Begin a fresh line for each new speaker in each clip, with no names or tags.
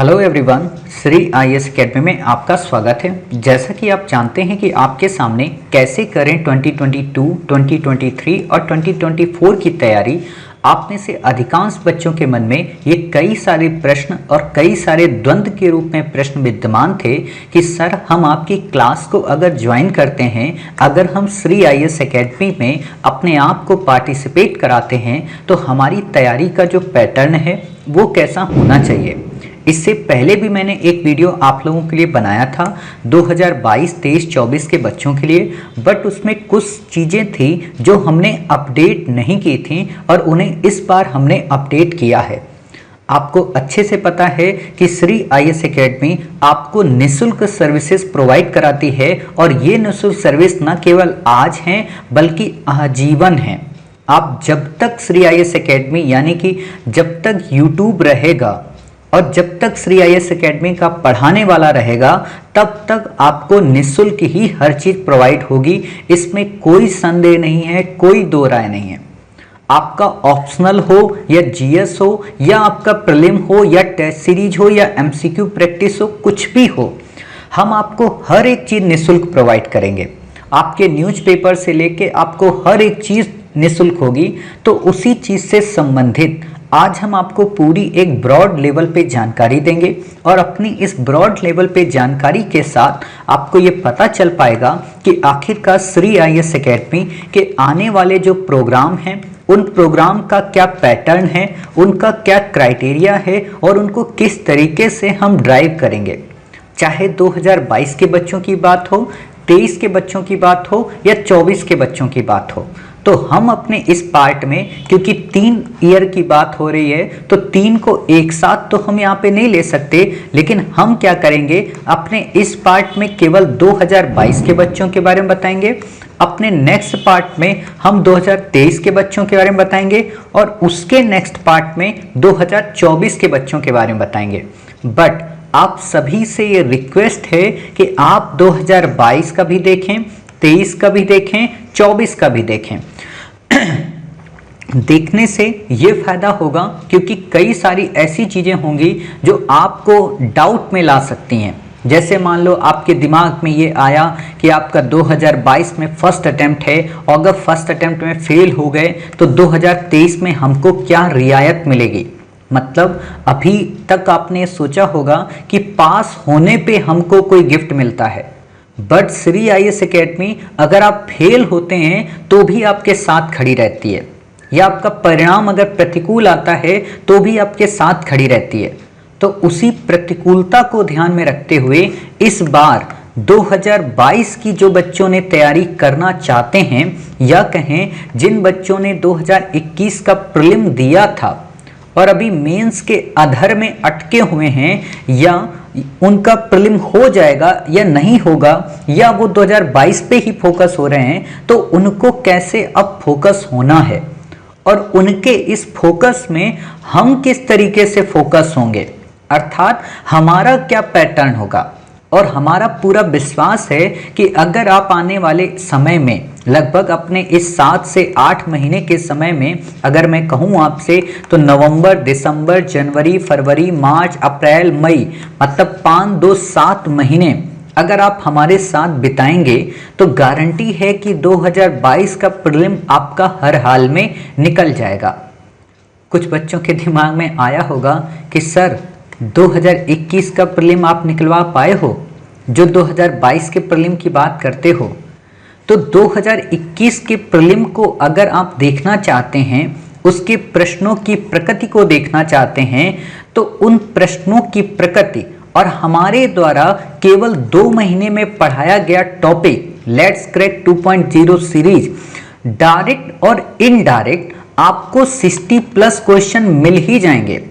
Hello everyone, Shri IAS academy में आपका स्वागत है। जैसा कि आप जानते हैं कि आपके सामने कैसे करें 2022, 2023 और 2024 की तैयारी। आप में से अधिकांश बच्चों के मन में ये कई सारे प्रश्न और कई सारे द्वंद्व के रूप में प्रश्न विद्यमान थे कि सर हम आपकी क्लास को अगर ज्वाइन करते हैं, अगर हम श्री आईएएस एकेडमी में अपने आप को पार्टिसिपेट कराते हैं तो हमारी तैयारी का जो पैटर्न है वो कैसा होना चाहिए। इससे पहले भी मैंने एक वीडियो आप लोगों के लिए बनाया था 2022, 23, 24 के बच्चों के लिए, बट उसमें कुछ चीज़ें थी जो हमने अपडेट नहीं की थी और उन्हें इस बार हमने अपडेट किया है। आपको अच्छे से पता है कि श्री आईएएस एकेडमी आपको निःशुल्क सर्विसेज प्रोवाइड कराती है और ये निःशुल्क सर्विस न केवल आज हैं बल्कि आजीवन हैं। आप जब तक श्री आईएएस एकेडमी यानी कि जब तक यूट्यूब रहेगा और जब तक श्री आईएएस एकेडमी का पढ़ाने वाला रहेगा तब तक आपको निःशुल्क ही हर चीज़ प्रोवाइड होगी। इसमें कोई संदेह नहीं है, कोई दो राय नहीं है। आपका ऑप्शनल हो या जीएस हो या आपका प्रीलिम हो या टेस्ट सीरीज हो या एमसीक्यू प्रैक्टिस हो, कुछ भी हो, हम आपको हर एक चीज़ निःशुल्क प्रोवाइड करेंगे। आपके न्यूज़पेपर से लेके आपको हर एक चीज़ निःशुल्क होगी। तो उसी चीज़ से संबंधित आज हम आपको पूरी एक ब्रॉड लेवल पे जानकारी देंगे और अपनी इस ब्रॉड लेवल पे जानकारी के साथ आपको ये पता चल पाएगा कि आखिरकार श्री आईएएस एकेडमी के आने वाले जो प्रोग्राम हैं उन प्रोग्राम का क्या पैटर्न है, उनका क्या क्राइटेरिया है और उनको किस तरीके से हम ड्राइव करेंगे। चाहे 2022 के बच्चों की बात हो, 23 के बच्चों की बात हो या 24 के बच्चों की बात हो, तो हम अपने इस पार्ट में, क्योंकि 3 ईयर की बात हो रही है तो 3 को एक साथ तो हम यहाँ पे नहीं ले सकते, लेकिन हम क्या करेंगे अपने इस पार्ट में केवल 2022 के बच्चों के बारे में बताएंगे। अपने नेक्स्ट पार्ट में हम 2023 के बच्चों के बारे में बताएंगे और उसके नेक्स्ट पार्ट में 2024 के बच्चों के बारे में बताएंगे। बट आप सभी से ये रिक्वेस्ट है कि आप 2022 का भी देखें, 23 का भी देखें, 24 का भी देखें। देखने से ये फायदा होगा क्योंकि कई सारी ऐसी चीजें होंगी जो आपको डाउट में ला सकती हैं। जैसे मान लो आपके दिमाग में ये आया कि आपका 2022 में फर्स्ट अटेम्प्ट है और अगर फर्स्ट अटेम्प्ट में फेल हो गए तो 2023 में हमको क्या रियायत मिलेगी। मतलब अभी तक आपने सोचा होगा कि पास होने पे हमको कोई गिफ्ट मिलता है, बट श्री आईएएस एकेडमी अगर आप फेल होते हैं तो भी आपके साथ खड़ी रहती है, या आपका परिणाम अगर प्रतिकूल आता है तो भी आपके साथ खड़ी रहती है। तो उसी प्रतिकूलता को ध्यान में रखते हुए इस बार 2022 की जो बच्चों ने तैयारी करना चाहते हैं या कहें जिन बच्चों ने 2021 का प्रीलिम दिया था और अभी मेंस के अधर में अटके हुए हैं, या उनका प्रीलिम हो जाएगा या नहीं होगा, या वो 2022 पे ही फोकस हो रहे हैं, तो उनको कैसे अब फोकस होना है और उनके इस फोकस में हम किस तरीके से फोकस होंगे, अर्थात हमारा क्या पैटर्न होगा। और हमारा पूरा विश्वास है कि अगर आप आने वाले समय में लगभग अपने इस 7 से 8 महीने के समय में अगर मैं कहूँ आपसे तो नवंबर, दिसंबर, जनवरी, फरवरी, मार्च, अप्रैल, मई, मतलब 5, 2, 7 महीने अगर आप हमारे साथ बिताएंगे तो गारंटी है कि 2022 का प्रीलिम आपका हर हाल में निकल जाएगा। कुछ बच्चों के दिमाग में आया होगा कि सर 2021 का प्रीलिम आप निकलवा पाए हो, जो 2022 के प्रीलिम की बात करते हो। तो 2021 के प्रीलिम को अगर आप देखना चाहते हैं, उसके प्रश्नों की प्रकृति को देखना चाहते हैं, तो उन प्रश्नों की प्रकृति और हमारे द्वारा केवल 2 महीने में पढ़ाया गया topic let's crack 2.0 series, direct और इनडायरेक्ट आपको 60+ क्वेश्चन मिल ही जाएंगे।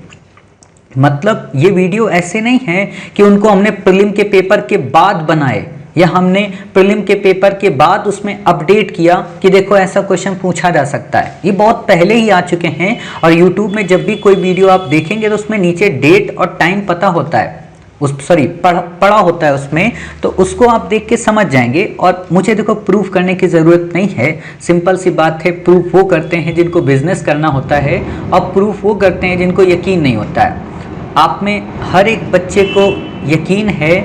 मतलब ये वीडियो ऐसे नहीं है कि उनको हमने प्रीलिम के पेपर के बाद बनाए या हमने प्रीलिम के पेपर के बाद उसमें अपडेट किया कि देखो ऐसा क्वेश्चन पूछा जा सकता है। ये बहुत पहले ही आ चुके हैं और YouTube में जब भी कोई वीडियो आप देखेंगे तो उसमें नीचे डेट और टाइम पता होता है, पढ़ा होता है उसमें, तो उसको आप देख के समझ जाएंगे। और मुझे देखो प्रूफ करने की ज़रूरत नहीं है, सिंपल सी बात है, प्रूफ वो करते हैं जिनको बिजनेस करना होता है और प्रूफ वो करते हैं जिनको यकीन नहीं होता है। आप में हर एक बच्चे को यकीन है,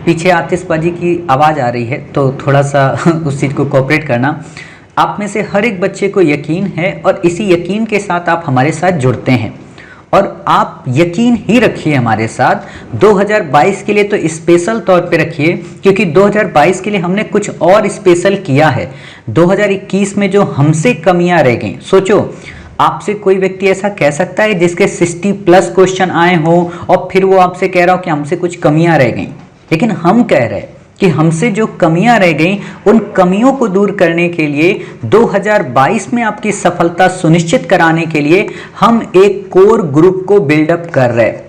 पीछे आतिशबाजी की आवाज़ आ रही है तो थोड़ा सा उस चीज़ को कोऑपरेट करना। आप में से हर एक बच्चे को यकीन है और इसी यकीन के साथ आप हमारे साथ जुड़ते हैं और आप यकीन ही रखिए हमारे साथ। 2022 के लिए तो स्पेशल तौर पे रखिए, क्योंकि 2022 के लिए हमने कुछ और स्पेशल किया है। 2021 में जो हमसे कमियां रह गई, सोचो आपसे कोई व्यक्ति ऐसा कह सकता है जिसके 60+ क्वेश्चन आए हों और फिर वो आपसे कह रहा हो कि हमसे कुछ कमियां रह गई। लेकिन हम कह रहे हैं कि हमसे जो कमियां रह गई उन कमियों को दूर करने के लिए 2022 में आपकी सफलता सुनिश्चित कराने के लिए हम एक कोर ग्रुप को बिल्डअप कर रहे हैं।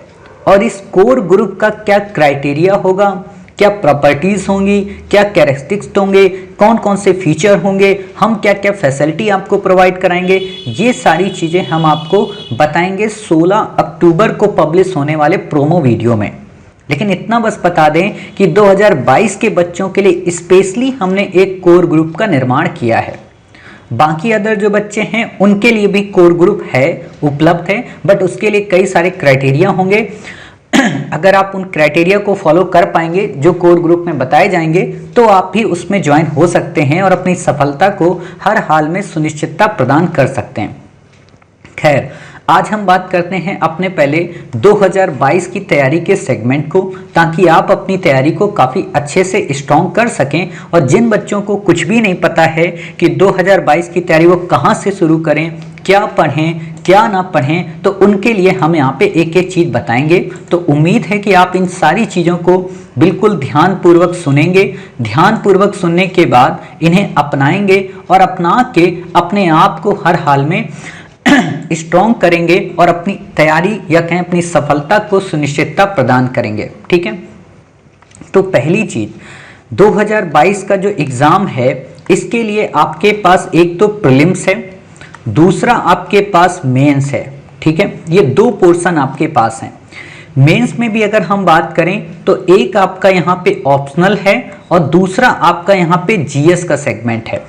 और इस कोर ग्रुप का क्या क्राइटेरिया होगा, क्या प्रॉपर्टीज होंगी, क्या कैरेक्टरिस्टिक्स होंगे, कौन कौन से फीचर होंगे, हम क्या क्या फैसिलिटी आपको प्रोवाइड कराएंगे, ये सारी चीज़ें हम आपको बताएंगे 16 अक्टूबर को पब्लिश होने वाले प्रोमो वीडियो में। लेकिन इतना बस बता दें कि 2022 के बच्चों के लिए स्पेशली हमने एक कोर ग्रुप का निर्माण किया है। बाकी अदर जो बच्चे हैं उनके लिए भी कोर ग्रुप है, उपलब्ध है, बट उसके लिए कई सारे क्राइटेरिया होंगे। अगर आप उन क्राइटेरिया को फॉलो कर पाएंगे जो कोर ग्रुप में बताए जाएंगे तो आप भी उसमें ज्वाइन हो सकते हैं और अपनी सफलता को हर हाल में सुनिश्चितता प्रदान कर सकते हैं। खैर, आज हम बात करते हैं अपने पहले 2022 की तैयारी के सेगमेंट को, ताकि आप अपनी तैयारी को काफ़ी अच्छे से स्ट्रॉन्ग कर सकें। और जिन बच्चों को कुछ भी नहीं पता है कि 2022 की तैयारी वो कहाँ से शुरू करें, क्या पढ़ें क्या ना पढ़ें, तो उनके लिए हम यहाँ पे एक एक चीज़ बताएंगे। तो उम्मीद है कि आप इन सारी चीज़ों को बिल्कुल ध्यानपूर्वक सुनेंगे। ध्यानपूर्वक सुनने के बाद इन्हें अपनाएंगे और अपना के अपने आप को हर हाल में स्ट्रॉन्ग करेंगे और अपनी तैयारी या कहें अपनी सफलता को सुनिश्चितता प्रदान करेंगे। ठीक है, तो पहली चीज 2022 का जो एग्जाम है इसके लिए आपके पास एक तो प्रीलिम्स है, दूसरा आपके पास मेंस है। ठीक है, ये दो पोर्शन आपके पास हैं। मेंस में भी अगर हम बात करें तो एक आपका यहाँ पे ऑप्शनल है और दूसरा आपका यहाँ पे जीएस का सेगमेंट है।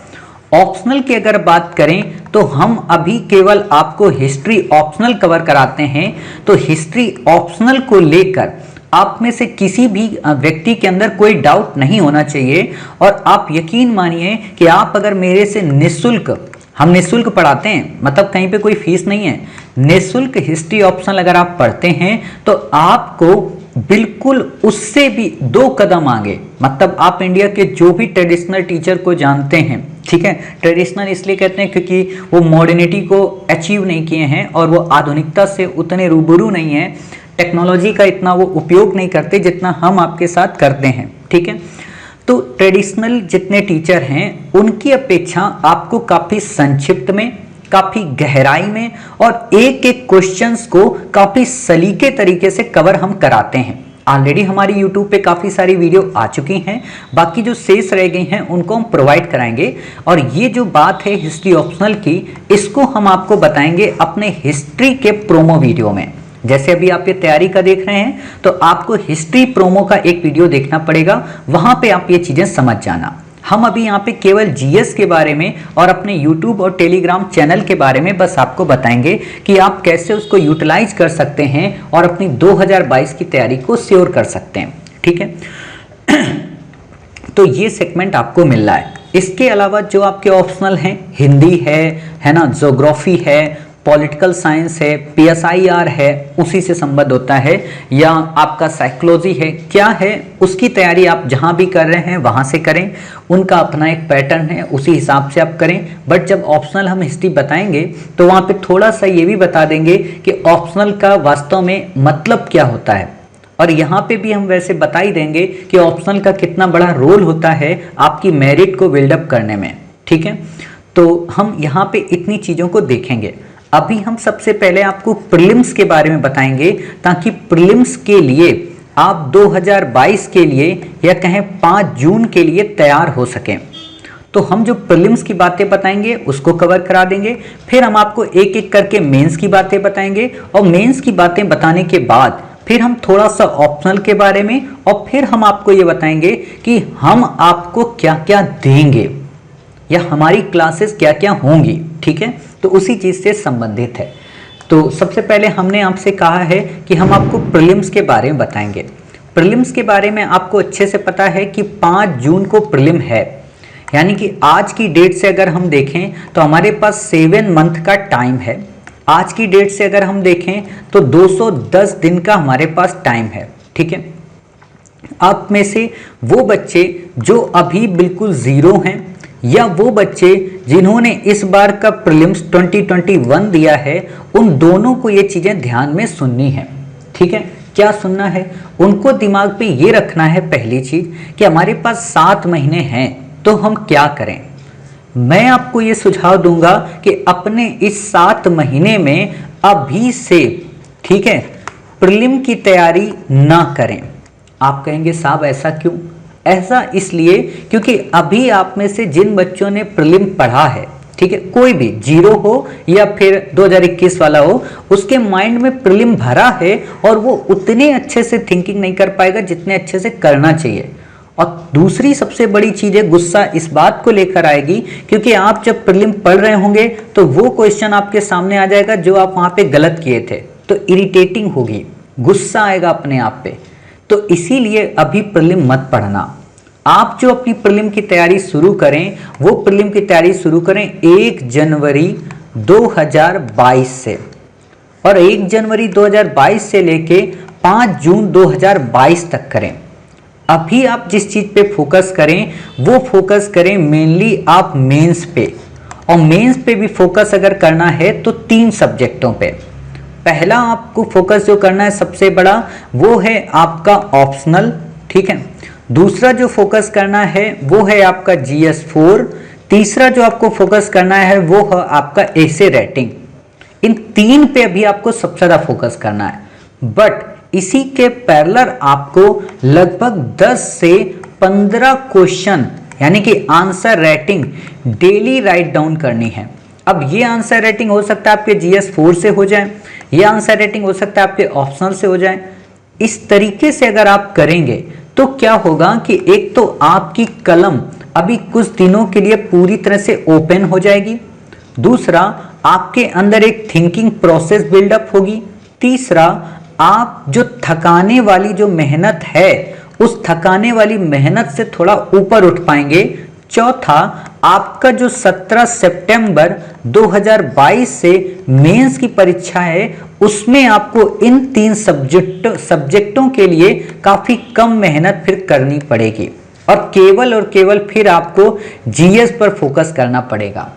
ऑप्शनल की अगर बात करें तो हम अभी केवल आपको हिस्ट्री ऑप्शनल कवर कराते हैं। तो हिस्ट्री ऑप्शनल को लेकर आप में से किसी भी व्यक्ति के अंदर कोई डाउट नहीं होना चाहिए। और आप यकीन मानिए कि आप अगर मेरे से निःशुल्क, हम निःशुल्क पढ़ाते हैं, मतलब कहीं पे कोई फीस नहीं है, निःशुल्क हिस्ट्री ऑप्शनल अगर आप पढ़ते हैं तो आपको बिल्कुल उससे भी 2 कदम आगे, मतलब आप इंडिया के जो भी ट्रेडिशनल टीचर को जानते हैं, ठीक है, ट्रेडिशनल इसलिए कहते हैं क्योंकि वो मॉडर्निटी को अचीव नहीं किए हैं और वो आधुनिकता से उतने रूबरू नहीं है, टेक्नोलॉजी का इतना वो उपयोग नहीं करते जितना हम आपके साथ करते हैं। ठीक है, तो ट्रेडिशनल जितने टीचर हैं उनकी अपेक्षा आपको काफ़ी संक्षिप्त में, काफ़ी गहराई में और एक एक क्वेश्चंस को काफ़ी सलीके तरीके से कवर हम कराते हैं। ऑलरेडी हमारी YouTube पे काफ़ी सारी वीडियो आ चुकी हैं, बाकी जो शेष रह गई हैं उनको हम प्रोवाइड कराएंगे। और ये जो बात है हिस्ट्री ऑप्शनल की, इसको हम आपको बताएंगे अपने हिस्ट्री के प्रोमो वीडियो में। जैसे अभी आप ये तैयारी का देख रहे हैं तो आपको हिस्ट्री प्रोमो का एक वीडियो देखना पड़ेगा, वहाँ पे आप ये चीज़ें समझ जाना। हम अभी यहाँ पे केवल जीएस के बारे में और अपने यूट्यूब और टेलीग्राम चैनल के बारे में बस आपको बताएंगे कि आप कैसे उसको यूटिलाइज कर सकते हैं और अपनी 2022 की तैयारी को श्योर कर सकते हैं। ठीक है, तो ये सेगमेंट आपको मिल रहा है। इसके अलावा जो आपके ऑप्शनल हैं, हिंदी है ना, ज्योग्राफी है, पॉलिटिकल साइंस है, PSIR है, उसी से संबंध होता है, या आपका साइकोलॉजी है, क्या है, उसकी तैयारी आप जहां भी कर रहे हैं वहां से करें। उनका अपना एक पैटर्न है, उसी हिसाब से आप करें। बट जब ऑप्शनल हम हिस्ट्री बताएंगे तो वहां पे थोड़ा सा ये भी बता देंगे कि ऑप्शनल का वास्तव में मतलब क्या होता है। और यहाँ पे भी हम वैसे बता ही देंगे कि ऑप्शनल का कितना बड़ा रोल होता है आपकी मेरिट को बिल्डअप करने में। ठीक है, तो हम यहाँ पे इतनी चीज़ों को देखेंगे। अभी हम सबसे पहले आपको प्रीलिम्स के बारे में बताएंगे, ताकि प्रीलिम्स के लिए आप 2022 के लिए या कहें 5 जून के लिए तैयार हो सकें। तो हम जो प्रीलिम्स की बातें बताएंगे उसको कवर करा देंगे, फिर हम आपको एक एक करके मेंस की बातें बताएंगे और मेंस की बातें बताने के बाद फिर हम थोड़ा सा ऑप्शनल के बारे में, और फिर हम आपको ये बताएंगे कि हम आपको क्या क्या देंगे या हमारी क्लासेस क्या क्या होंगी। ठीक है, तो उसी चीज़ से संबंधित है। तो सबसे पहले हमने आपसे कहा है कि हम आपको प्रीलिम्स के बारे में बताएंगे। प्रीलिम्स के बारे में आपको अच्छे से पता है कि 5 जून को प्रीलिम है, यानी कि आज की डेट से अगर हम देखें तो हमारे पास 7 मंथ का टाइम है। आज की डेट से अगर हम देखें तो 210 दिन का हमारे पास टाइम है। ठीक है, आप में से वो बच्चे जो अभी बिल्कुल ज़ीरो हैं या वो बच्चे जिन्होंने इस बार का प्रीलिम्स 2021 दिया है, उन दोनों को ये चीज़ें ध्यान में सुननी है। ठीक है, क्या सुनना है? उनको दिमाग पे ये रखना है पहली चीज़ कि हमारे पास 7 महीने हैं तो हम क्या करें। मैं आपको ये सुझाव दूंगा कि अपने इस 7 महीने में अभी से, ठीक है, प्रीलिम की तैयारी ना करें। आप कहेंगे साहब ऐसा क्यों? ऐसा इसलिए क्योंकि अभी आप में से जिन बच्चों ने प्रीलिम पढ़ा है, ठीक है, कोई भी जीरो हो या फिर 2021 वाला हो, उसके माइंड में प्रीलिम भरा है और वो उतने अच्छे से थिंकिंग नहीं कर पाएगा जितने अच्छे से करना चाहिए। और दूसरी सबसे बड़ी चीज है, गुस्सा इस बात को लेकर आएगी क्योंकि आप जब प्रीलिम पढ़ रहे होंगे तो वो क्वेश्चन आपके सामने आ जाएगा जो आप वहां पे गलत किए थे, तो इरिटेटिंग होगी, गुस्सा आएगा अपने आप पे। तो इसीलिए अभी प्रीलिम मत पढ़ना। आप जो अपनी प्रीलिम की तैयारी शुरू करें, वो प्रीलिम की तैयारी शुरू करें 1 जनवरी 2022 से, और 1 जनवरी 2022 से लेके 5 जून 2022 तक करें। अभी आप जिस चीज पे फोकस करें वो फोकस करें मेनली आप मेंस पे, और मेंस पे भी फोकस अगर करना है तो 3 सब्जेक्टों पे। पहला आपको फोकस जो करना है सबसे बड़ा वो है आपका ऑप्शनल, ठीक है। दूसरा जो फोकस करना है वो है आपका GS4। तीसरा जो आपको फोकस करना है वो है आपका एसे राइटिंग। इन 3 पे अभी आपको सबसे ज्यादा फोकस करना है, बट इसी के पैरेलल आपको लगभग 10 से 15 क्वेश्चन यानी कि answer writing daily write down करनी है। अब ये आंसर राइटिंग हो सकता है आपके GS4 से हो जाए, ये आंसर राइटिंग हो सकता है आपके ऑप्शनल से हो जाए। इस तरीके से अगर आप करेंगे तो क्या होगा कि एक तो आपकी कलम अभी कुछ दिनों के लिए पूरी तरह से ओपन हो जाएगी, दूसरा आपके अंदर एक थिंकिंग प्रोसेस बिल्डअप होगी, तीसरा आप जो थकाने वाली जो मेहनत है उस थकाने वाली मेहनत से थोड़ा ऊपर उठ पाएंगे, चौथा आपका जो 17 सितंबर 2022 से मेंस की परीक्षा है उसमें आपको इन 3 सब्जेक्टों के लिए काफी कम मेहनत फिर करनी पड़ेगी, और केवल फिर आपको GS पर फोकस करना पड़ेगा।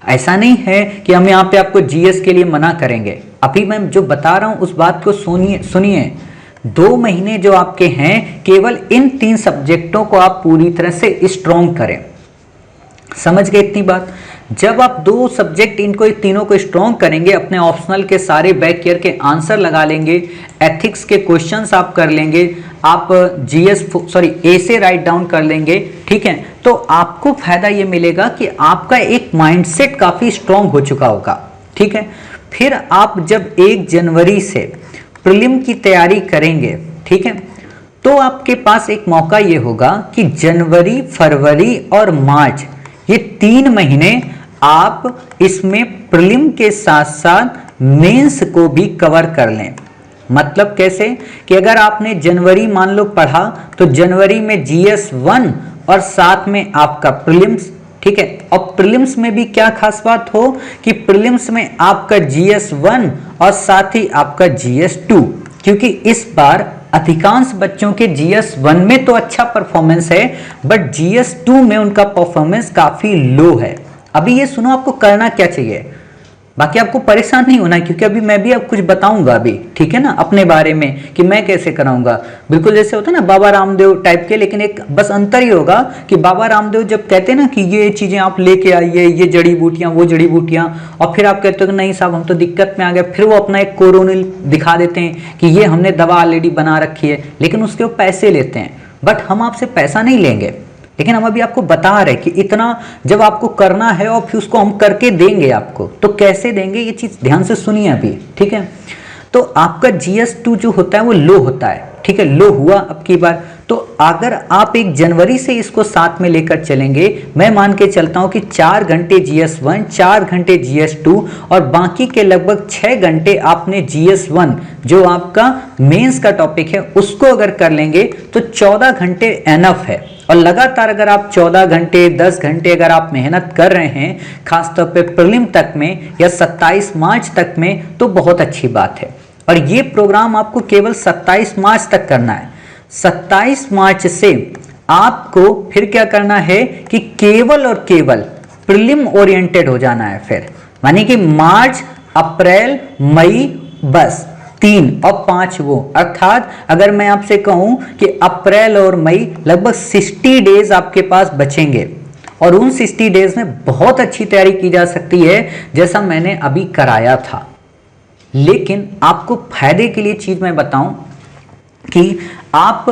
ऐसा नहीं है कि हम यहाँ पे आपको GS के लिए मना करेंगे। अभी मैं जो बता रहा हूं उस बात को सुनिए। 2 महीने जो आपके हैं केवल इन 3 सब्जेक्टों को आप पूरी तरह से स्ट्रॉन्ग करें। समझ गए इतनी बात? जब आप 2 सब्जेक्ट इनको तीनों को स्ट्रॉन्ग करेंगे, अपने ऑप्शनल के सारे बैक ईयर के आंसर लगा लेंगे, एथिक्स के क्वेश्चंस आप कर लेंगे, आप एसे राइट डाउन कर लेंगे, ठीक है, तो आपको फायदा ये मिलेगा कि आपका एक माइंडसेट काफी स्ट्रॉन्ग हो चुका होगा। ठीक है, फिर आप जब 1 जनवरी से प्रीलिम की तैयारी करेंगे, ठीक है, तो आपके पास एक मौका ये होगा कि जनवरी, फरवरी और मार्च ये 3 महीने आप इसमें प्रीलिम के साथ साथ मेंस को भी कवर कर लें। मतलब कैसे कि अगर आपने जनवरी मान लो पढ़ा तो जनवरी में GS1 और साथ में आपका प्रीलिम्स, ठीक है, और प्रीलिम्स में भी क्या खास बात हो कि प्रीलिम्स में आपका GS1 और साथ ही आपका GS2, क्योंकि इस बार अधिकांश बच्चों के GS1 में तो अच्छा परफॉर्मेंस है बट GS2 में उनका परफॉर्मेंस काफी लो है। अभी ये सुनो आपको करना क्या चाहिए, बाकी आपको परेशान नहीं होना है क्योंकि अभी मैं भी अब कुछ बताऊंगा अभी, ठीक है ना, अपने बारे में कि मैं कैसे कराऊंगा। बिल्कुल जैसे होता है ना बाबा रामदेव टाइप के, लेकिन एक बस अंतर ही होगा कि बाबा रामदेव जब कहते हैं ना कि ये चीजें आप लेके आइए, ये जड़ी बूटियां, वो जड़ी बूटियां, और फिर आप कहते हो कि नहीं साहब हम तो दिक्कत में आ गए, फिर वो अपना एक कोरोनिल दिखा देते हैं कि ये हमने दवा ऑलरेडी बना रखी है, लेकिन उसके वो पैसे लेते हैं। बट हम आपसे पैसा नहीं लेंगे, लेकिन हम अभी आपको बता रहे कि इतना जब आपको करना है और फिर उसको हम करके देंगे आपको, तो कैसे देंगे ये चीज ध्यान से सुनिए अभी, ठीक है। तो आपका GS2 जो होता है वो लो होता है, ठीक है, लो हुआ अब की बार, तो अगर आप 1 जनवरी से इसको साथ में लेकर चलेंगे, मैं मान के चलता हूं कि 4 घंटे GS1, 4 घंटे GS2 और बाकी के लगभग 6 घंटे आपने GS1 जो आपका मेंस का टॉपिक है उसको अगर कर लेंगे तो 14 घंटे एनफ है। और लगातार अगर आप 14 घंटे 10 घंटे अगर आप मेहनत कर रहे हैं खासतौर पे प्रीलिम तक में या 27 मार्च तक में, तो बहुत अच्छी बात है। और ये प्रोग्राम आपको केवल 27 मार्च तक करना है। 27 मार्च से आपको फिर क्या करना है कि केवल और केवल प्रीलिम ओरिएंटेड हो जाना है। फिर माने कि मार्च, अप्रैल, मई, बस 3 और 5 वो, अर्थात अगर मैं आपसे कहूं कि अप्रैल और मई लगभग 60 डेज आपके पास बचेंगे और उन 60 डेज में बहुत अच्छी तैयारी की जा सकती है जैसा मैंने अभी कराया था। लेकिन आपको फायदे के लिए चीज मैं बताऊं कि आप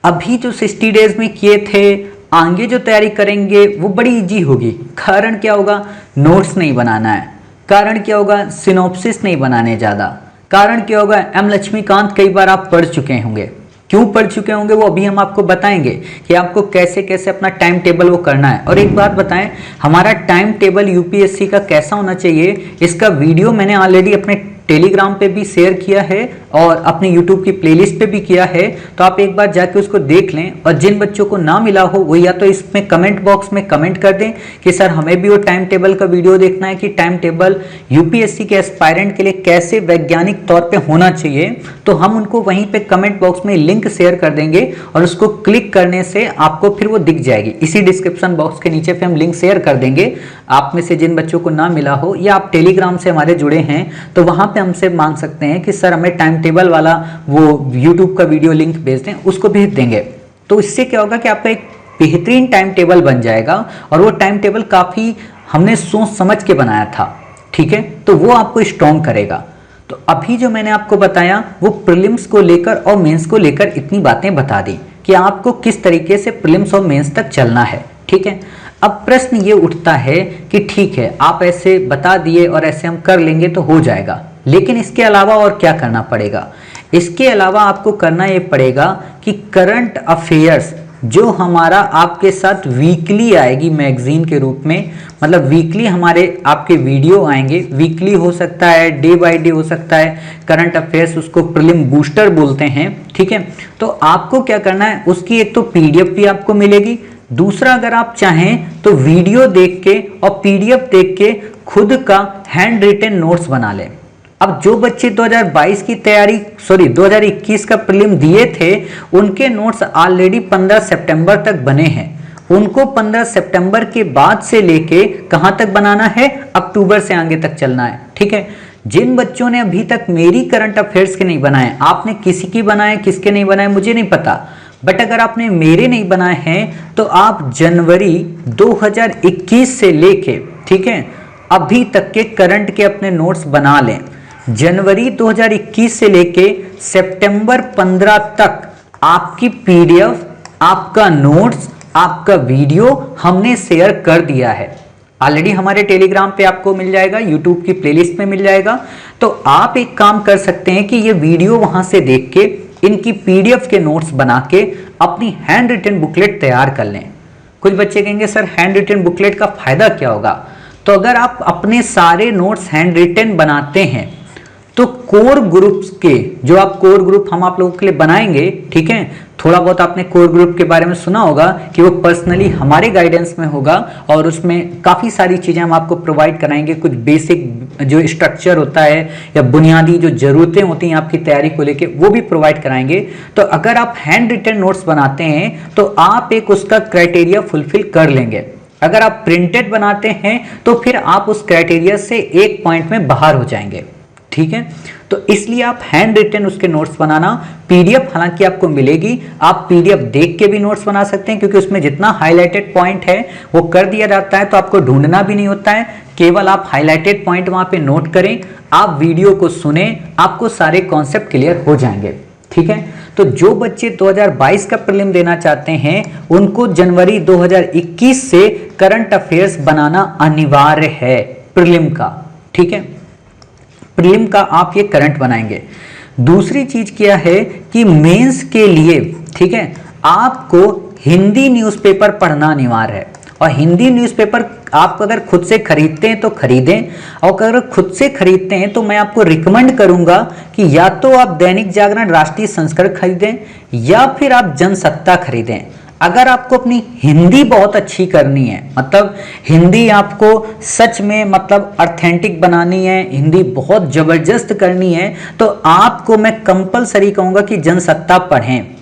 अभी जो 60 डेज में किए थे, आगे जो तैयारी करेंगे वो बड़ी इजी होगी। कारण क्या होगा? नोट्स नहीं बनाना है। कारण क्या होगा? सिनॉप्सिस नहीं बनाने ज़्यादा। कारण क्या होगा? एम लक्ष्मीकांत कई बार आप पढ़ चुके होंगे। क्यों पढ़ चुके होंगे वो अभी हम आपको बताएंगे कि आपको कैसे कैसे अपना टाइम टेबल वो करना है। और एक बात बताएं, हमारा टाइम टेबल यूपीएससी का कैसा होना चाहिए, इसका वीडियो मैंने ऑलरेडी अपने टेलीग्राम पे भी शेयर किया है और अपने यूट्यूब की प्लेलिस्ट पे भी किया है, तो आप एक बार जाके उसको देख लें। और जिन बच्चों को ना मिला हो वो या तो इसमें कमेंट बॉक्स में कमेंट कर दें कि सर हमें भी वो टाइम टेबल का वीडियो देखना है कि टाइम टेबल यूपीएससी के एस्पायरेंट के लिए कैसे वैज्ञानिक तौर पे होना चाहिए, तो हम उनको वहीं पे कमेंट बॉक्स में लिंक शेयर कर देंगे और उसको क्लिक करने से आपको फिर वो दिख जाएगी। इसी डिस्क्रिप्शन बॉक्स के नीचे पे हम लिंक शेयर कर देंगे। आप में से जिन बच्चों को ना मिला हो या आप टेलीग्राम से हमारे जुड़े हैं तो वहां पे हमसे मांग सकते हैं कि सर हमें टाइम टेबल वाला वो यूट्यूब का वीडियो लिंक भेज दें, उसको भेज देंगे। तो इससे क्या होगा कि आपका एक बेहतरीन टाइम टेबल बन जाएगा और वो टाइम टेबल काफी हमने सोच समझ के बनाया था, ठीक है, तो वो आपको स्ट्रॉन्ग करेगा। तो अभी जो मैंने आपको बताया वो प्रीलिम्स को लेकर और मेंस को लेकर इतनी बातें बता दी कि आपको किस तरीके से प्रीलिम्स और मेंस तक चलना है, ठीक है। अब प्रश्न ये उठता है कि ठीक है आप ऐसे बता दिए और ऐसे हम कर लेंगे तो हो जाएगा, लेकिन इसके अलावा और क्या करना पड़ेगा? इसके अलावा आपको करना ये पड़ेगा कि करंट अफेयर्स जो हमारा आपके साथ वीकली आएगी मैगजीन के रूप में, मतलब वीकली हमारे आपके वीडियो आएंगे, वीकली हो सकता है, डे बाय डे हो सकता है, करंट अफेयर्स उसको प्रीलिम बूस्टर बोलते हैं, ठीक है। तो आपको क्या करना है, उसकी एक तो पीडीएफ भी आपको मिलेगी, दूसरा अगर आप चाहें तो वीडियो देख के और पीडीएफ देख के खुद का हैंड रिटन नोट्स बना लें। अब जो बच्चे 2022 की तैयारी 2021 का प्रीलिम दिए थे उनके नोट्स ऑलरेडी 15 सितंबर तक बने हैं। उनको 15 सितंबर के बाद से लेके कहां तक बनाना है? अक्टूबर से आगे तक चलना है, ठीक है। जिन बच्चों ने अभी तक मेरी करंट अफेयर्स के नहीं बनाए, आपने किसी की बनाए किसके नहीं बनाए मुझे नहीं पता, बट अगर आपने मेरे नहीं बनाए हैं तो आप जनवरी 2021 से लेके, ठीक है, अभी तक के करंट के अपने नोट्स बना लें। जनवरी 2021 से लेके सितंबर 15 तक आपकी पीडीएफ, आपका नोट्स, आपका वीडियो हमने शेयर कर दिया है। ऑलरेडी हमारे टेलीग्राम पे आपको मिल जाएगा, यूट्यूब की प्लेलिस्ट में मिल जाएगा। तो आप एक काम कर सकते हैं कि ये वीडियो वहां से देख के इनकी पीडीएफ के नोट्स बना के अपनी हैंड रिटन बुकलेट तैयार कर लें। कुछ बच्चे कहेंगे सर हैंड रिटन बुकलेट का फायदा क्या होगा? तो अगर आप अपने सारे नोट्स हैंड रिटन बनाते हैं तो कोर ग्रुप्स के जो आप कोर ग्रुप हम आप लोगों के लिए बनाएंगे, ठीक है, थोड़ा बहुत आपने कोर ग्रुप के बारे में सुना होगा कि वो पर्सनली हमारे गाइडेंस में होगा और उसमें काफ़ी सारी चीज़ें हम आपको प्रोवाइड कराएंगे। कुछ बेसिक जो स्ट्रक्चर होता है या बुनियादी जो ज़रूरतें होती हैं आपकी तैयारी को लेके वो भी प्रोवाइड कराएंगे। तो अगर आप हैंड रिटन नोट्स बनाते हैं तो आप एक उसका क्राइटेरिया फुलफिल कर लेंगे। अगर आप प्रिंटेड बनाते हैं तो फिर आप उस क्राइटेरिया से एक पॉइंट में बाहर हो जाएंगे, ठीक है। तो इसलिए आप हैंड रिटन उसके नोट्स बनाना, पीडीएफ हालांकि आपको मिलेगी, आप पीडीएफ देख के भी नोट्स बना सकते हैं क्योंकि उसमें जितना हाईलाइटेड पॉइंट है वो कर दिया जाता है, तो आपको ढूंढना भी नहीं होता है, केवल आप हाईलाइटेड पॉइंट वहां पे नोट करें, आप वीडियो को सुने, आपको सारे कॉन्सेप्ट क्लियर हो जाएंगे, ठीक है। तो जो बच्चे 2022 का प्रीलिम देना चाहते हैं उनको जनवरी 2021 से करंट अफेयर्स बनाना अनिवार्य है प्रीलिम का, ठीक है। प्रीलिम का आप ये करंट बनाएंगे। दूसरी चीज क्या है कि मेंस के लिए, ठीक है, आपको हिंदी न्यूज़पेपर पढ़ना अनिवार्य है। और हिंदी न्यूज़पेपर आप अगर खुद से खरीदते हैं तो खरीदें, और अगर खुद से खरीदते हैं तो मैं आपको रिकमेंड करूंगा कि या तो आप दैनिक जागरण राष्ट्रीय संस्करण खरीदें या फिर आप जनसत्ता खरीदें। अगर आपको अपनी हिंदी बहुत अच्छी करनी है, मतलब हिंदी आपको सच में मतलब ऑथेंटिक बनानी है, हिंदी बहुत जबरदस्त करनी है, तो आपको मैं कंपलसरी कहूंगा कि जनसत्ता पढ़ें।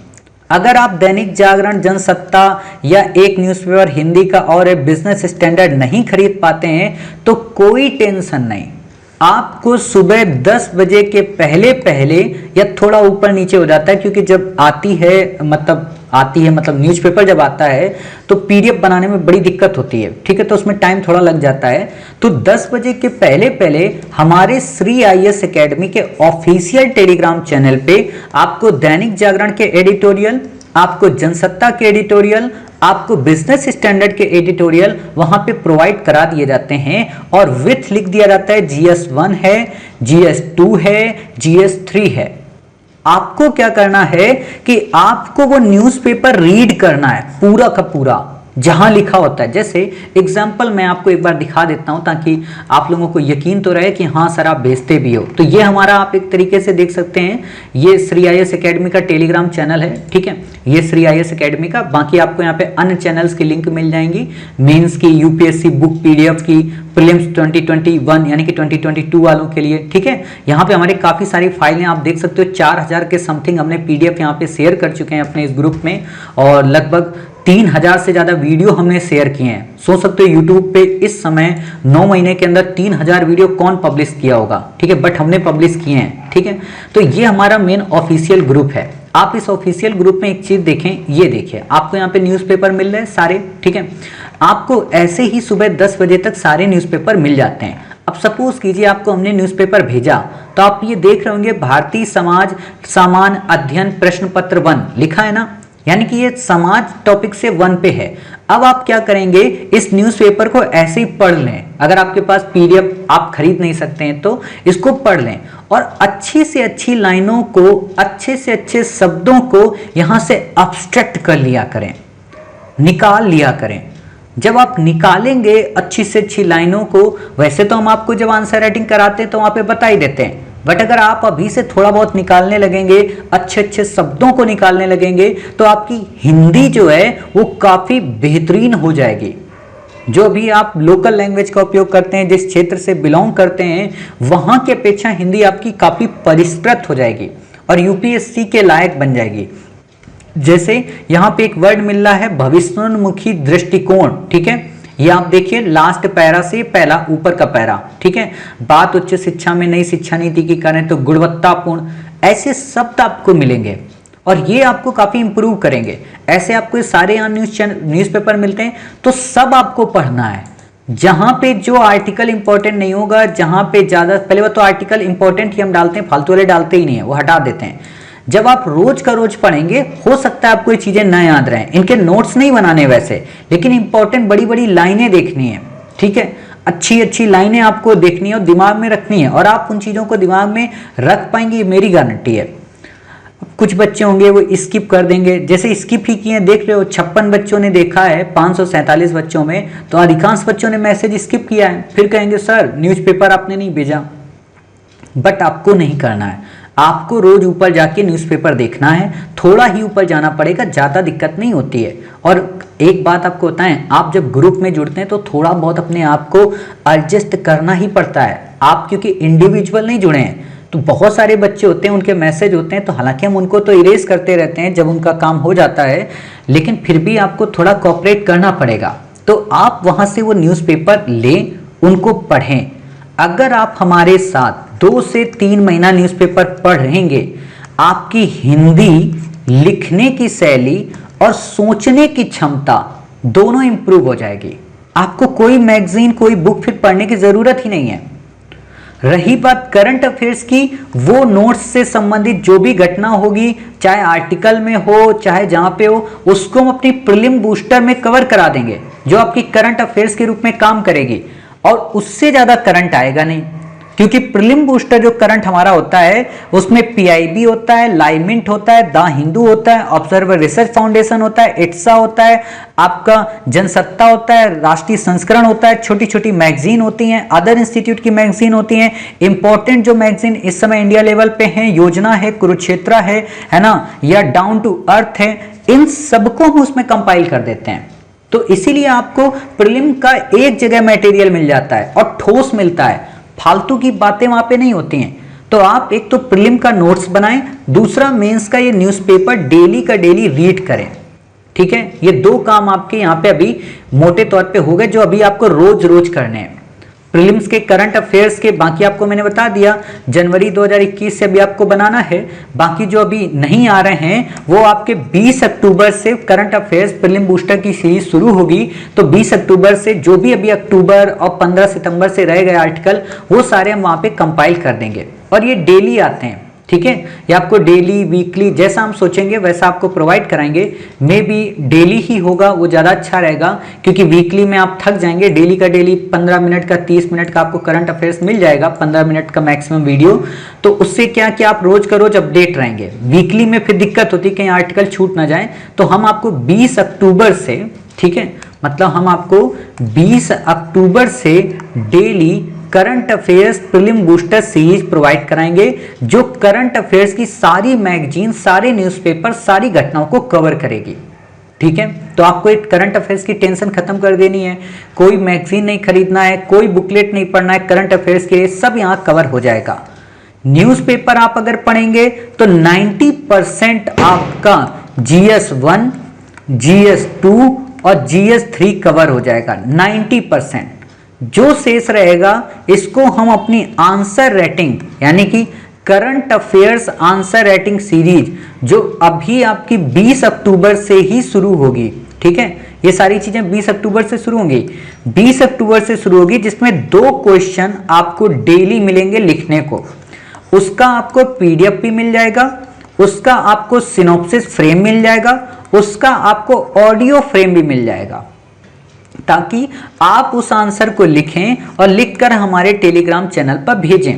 अगर आप दैनिक जागरण, जनसत्ता या एक न्यूज़पेपर हिंदी का और एक बिजनेस स्टैंडर्ड नहीं खरीद पाते हैं तो कोई टेंशन नहीं, आपको सुबह 10 बजे के पहले पहले या थोड़ा ऊपर नीचे हो जाता है, क्योंकि जब आती है मतलब न्यूज़पेपर जब आता है तो पीडीएफ बनाने में बड़ी दिक्कत होती है, ठीक है, तो उसमें टाइम थोड़ा लग जाता है। तो 10 बजे के पहले पहले हमारे श्री आईएएस एकेडमी के ऑफिशियल टेलीग्राम चैनल पे आपको दैनिक जागरण के एडिटोरियल, आपको जनसत्ता के एडिटोरियल, आपको बिजनेस स्टैंडर्ड के एडिटोरियल वहां पे प्रोवाइड करा दिए जाते हैं, और विथ लिख दिया जाता है GS1 है, GS2 है, GS3 है। आपको क्या करना है कि आपको वो न्यूज़पेपर रीड करना है पूरा का पूरा, जहां लिखा होता है। जैसे एग्जाम्पल मैं आपको एक बार दिखा देता हूं ताकि आप लोगों को यकीन तो रहे कि हाँ सर आप भेजते भी हो। तो ये हमारा आप एक तरीके से देख सकते हैं, ये श्री आईएएस एकेडमी का टेलीग्राम चैनल है, ठीक है, ये श्री आईएएस एकेडमी का। बाकी आपको यहाँ पे अन्य चैनल्स की लिंक मिल जाएंगी, मेंस की, यूपीएससी बुक पीडीएफ की, प्रीलिम्स 2021 यानी कि 2022 वालों के लिए, ठीक है। यहाँ पे हमारे काफी सारी फाइलें आप देख सकते हो, 4000 के समथिंग हमने पीडीएफ यहाँ पे शेयर कर चुके हैं अपने इस ग्रुप में, और लगभग 3000 से ज्यादा वीडियो हमने शेयर किए हैं। सोच सकते हो यूट्यूब पे इस समय 9 महीने के अंदर 3000 वीडियो कौन पब्लिश किया होगा, ठीक है, बट हमने पब्लिश किए हैं, ठीक है। तो ये हमारा मेन ऑफिशियल ग्रुप है। आप इस ऑफिशियल ग्रुप में एक चीज देखें, ये देखिए आपको यहाँ पे न्यूज़पेपर मिल रहे हैं सारे, ठीक है। आपको ऐसे ही सुबह 10 बजे तक सारे न्यूज़पेपर मिल जाते हैं। अब सपोज कीजिए आपको हमने न्यूज़पेपर भेजा, तो आप ये देख रहे होंगे भारतीय समाज सामान्य अध्ययन प्रश्न पत्र 1 लिखा है ना, यानी कि ये समाज टॉपिक से 1 पे है। अब आप क्या करेंगे, इस न्यूज़पेपर को ऐसे ही पढ़ लें। अगर आपके पास पीडीएफ आप खरीद नहीं सकते हैं तो इसको पढ़ लें, और अच्छी से अच्छी लाइनों को, अच्छे से अच्छे शब्दों को यहां से अब्स्ट्रैक्ट कर लिया करें, निकाल लिया करें। जब आप निकालेंगे अच्छी से अच्छी लाइनों को, वैसे तो हम आपको जब आंसर राइटिंग कराते हैं तो वहां पे बता ही देते हैं, बट अगर आप अभी से थोड़ा बहुत निकालने लगेंगे, अच्छे अच्छे शब्दों को निकालने लगेंगे, तो आपकी हिंदी जो है वो काफी बेहतरीन हो जाएगी। जो भी आप लोकल लैंग्वेज का उपयोग करते हैं, जिस क्षेत्र से बिलोंग करते हैं, वहां की अपेक्षा हिंदी आपकी काफी परिष्कृत हो जाएगी और यूपीएससी के लायक बन जाएगी। जैसे यहाँ पे एक वर्ड मिल रहा है भविष्योन्मुखी दृष्टिकोण, ठीक है, ये आप देखिए लास्ट पैरा से पहला ऊपर का पैरा, ठीक है। बात उच्च शिक्षा में नई शिक्षा नीति की करें तो गुणवत्तापूर्ण, ऐसे शब्द आपको मिलेंगे और ये आपको काफी इंप्रूव करेंगे। ऐसे आपको सारे यहाँ न्यूज़पेपर मिलते हैं, तो सब आपको पढ़ना है। जहां पे जो आर्टिकल इंपॉर्टेंट नहीं होगा, जहां पे ज्यादा, पहले तो आर्टिकल इंपॉर्टेंट ही हम डालते हैं, फालतू वाले डालते ही नहीं है, वो हटा देते हैं। जब आप रोज का रोज पढ़ेंगे, हो सकता है आपको ये चीजें न याद रहें, इनके नोट्स नहीं बनाने वैसे, लेकिन इंपॉर्टेंट बड़ी बड़ी लाइनें देखनी है, ठीक है, अच्छी अच्छी लाइनें आपको देखनी है और दिमाग में रखनी है, और आप उन चीजों को दिमाग में रख पाएंगे, मेरी गारंटी है। कुछ बच्चे होंगे वो स्किप कर देंगे, जैसे स्किप ही किए, देख रहे हो 56 बच्चों ने देखा है 547 बच्चों में, तो अधिकांश बच्चों ने मैसेज स्किप किया है। फिर कहेंगे सर न्यूज़पेपर आपने नहीं भेजा, बट आपको नहीं करना है, आपको रोज ऊपर जाके न्यूज़पेपर देखना है, थोड़ा ही ऊपर जाना पड़ेगा, ज़्यादा दिक्कत नहीं होती है। और एक बात आपको बताएं, आप जब ग्रुप में जुड़ते हैं तो थोड़ा बहुत अपने आप को एडजस्ट करना ही पड़ता है। आप क्योंकि इंडिविजुअल नहीं जुड़े हैं, तो बहुत सारे बच्चे होते हैं, उनके मैसेज होते हैं, तो हालांकि हम उनको तो इरेज करते रहते हैं जब उनका काम हो जाता है, लेकिन फिर भी आपको थोड़ा कोऑपरेट करना पड़ेगा। तो आप वहाँ से वो न्यूज़पेपर लें, उनको पढ़ें। अगर आप हमारे साथ 2 से 3 महीना न्यूज़पेपर पढ़ेंगे, आपकी हिंदी लिखने की शैली और सोचने की क्षमता दोनों इंप्रूव हो जाएगी। आपको कोई मैगजीन, कोई बुक फिर पढ़ने की जरूरत ही नहीं है। रही बात करंट अफेयर्स की, वो नोट्स से संबंधित जो भी घटना होगी, चाहे आर्टिकल में हो चाहे जहां पे हो, उसको हम अपनी प्रीलिम बूस्टर में कवर करा देंगे, जो आपकी करंट अफेयर्स के रूप में काम करेगी, और उससे ज्यादा करंट आएगा नहीं। क्योंकि प्रीलिम बूस्टर जो करंट हमारा होता है उसमें पीआईबी होता है, लाइमिंट होता है, द हिंदू होता है, ऑब्जर्वर रिसर्च फाउंडेशन होता है, इट्सा होता है, आपका जनसत्ता होता है, राष्ट्रीय संस्करण होता है, छोटी छोटी मैगजीन होती हैं, अदर इंस्टीट्यूट की मैगजीन होती हैं, इंपॉर्टेंट जो मैगजीन इस समय इंडिया लेवल पे हैं, योजना है, कुरुक्षेत्र है ना, या डाउन टू अर्थ है, इन सबको हम उसमें कंपाइल कर देते हैं। तो इसीलिए आपको प्रीलिम का एक जगह मटेरियल मिल जाता है और ठोस मिलता है, फालतू की बातें वहां पे नहीं होती हैं। तो आप एक तो प्रीलिम का नोट्स बनाएं, दूसरा मेंस का ये न्यूज़पेपर डेली का डेली रीड करें, ठीक है। ये दो काम आपके यहाँ पे अभी मोटे तौर पे हो गए जो अभी आपको रोज रोज करने हैं। प्रीलिम्स के करंट अफेयर्स के बाकी आपको मैंने बता दिया, जनवरी 2021 से अभी आपको बनाना है। बाकी जो अभी नहीं आ रहे हैं वो आपके 20 अक्टूबर से करंट अफेयर्स प्रीलिम बूस्टर की सीरीज शुरू होगी। तो 20 अक्टूबर से जो भी अभी अक्टूबर और 15 सितंबर से रह गए आर्टिकल वो सारे हम वहां पे कंपाइल कर देंगे और ये डेली आते हैं, ठीक है। ये आपको डेली वीकली जैसा हम सोचेंगे वैसा आपको प्रोवाइड कराएंगे। मे बी डेली ही होगा वो ज़्यादा अच्छा रहेगा, क्योंकि वीकली में आप थक जाएंगे। डेली का डेली 15 मिनट का 30 मिनट का आपको करंट अफेयर्स मिल जाएगा, 15 मिनट का मैक्सिमम वीडियो। तो उससे क्या कि आप रोज का रोज अपडेट रहेंगे। वीकली में फिर दिक्कत होती है कहीं आर्टिकल छूट ना जाए। तो हम आपको 20 अक्टूबर से, ठीक है, मतलब हम आपको 20 अक्टूबर से daily current affairs prelim booster series provide कराएंगे, जो करंट अफेयर्स की सारी मैगजीन, सारे न्यूज़पेपर, सारी घटनाओं को कवर करेगी, ठीक है। तो आपको एक करंट अफेयर्स की टेंशन खत्म कर देनी है, कोई मैगजीन नहीं खरीदना है, कोई बुकलेट नहीं पढ़ना है, करंट अफेयर्स के सब यहां कवर हो जाएगा। न्यूज़पेपर आप अगर पढ़ेंगे तो 90% आपका GS1, GS2 और GS3 कवर हो जाएगा, 90%। जो शेष रहेगा इसको हम अपनी आंसर रेटिंग यानी कि current affairs answer rating series जो अभी आपकी 20 अक्टूबर से ही शुरू होगी, ठीक है। ये सारी चीजें 20 अक्टूबर से शुरू होंगी, 20 अक्टूबर से शुरू होगी, जिसमें 2 क्वेश्चन आपको डेली मिलेंगे लिखने को। उसका आपको PDF भी मिल जाएगा, उसका आपको सिनॉप्सिस फ्रेम मिल जाएगा, उसका आपको ऑडियो फ्रेम भी मिल जाएगा, ताकि आप उस आंसर को लिखें और लिखकर हमारे टेलीग्राम चैनल पर भेजें।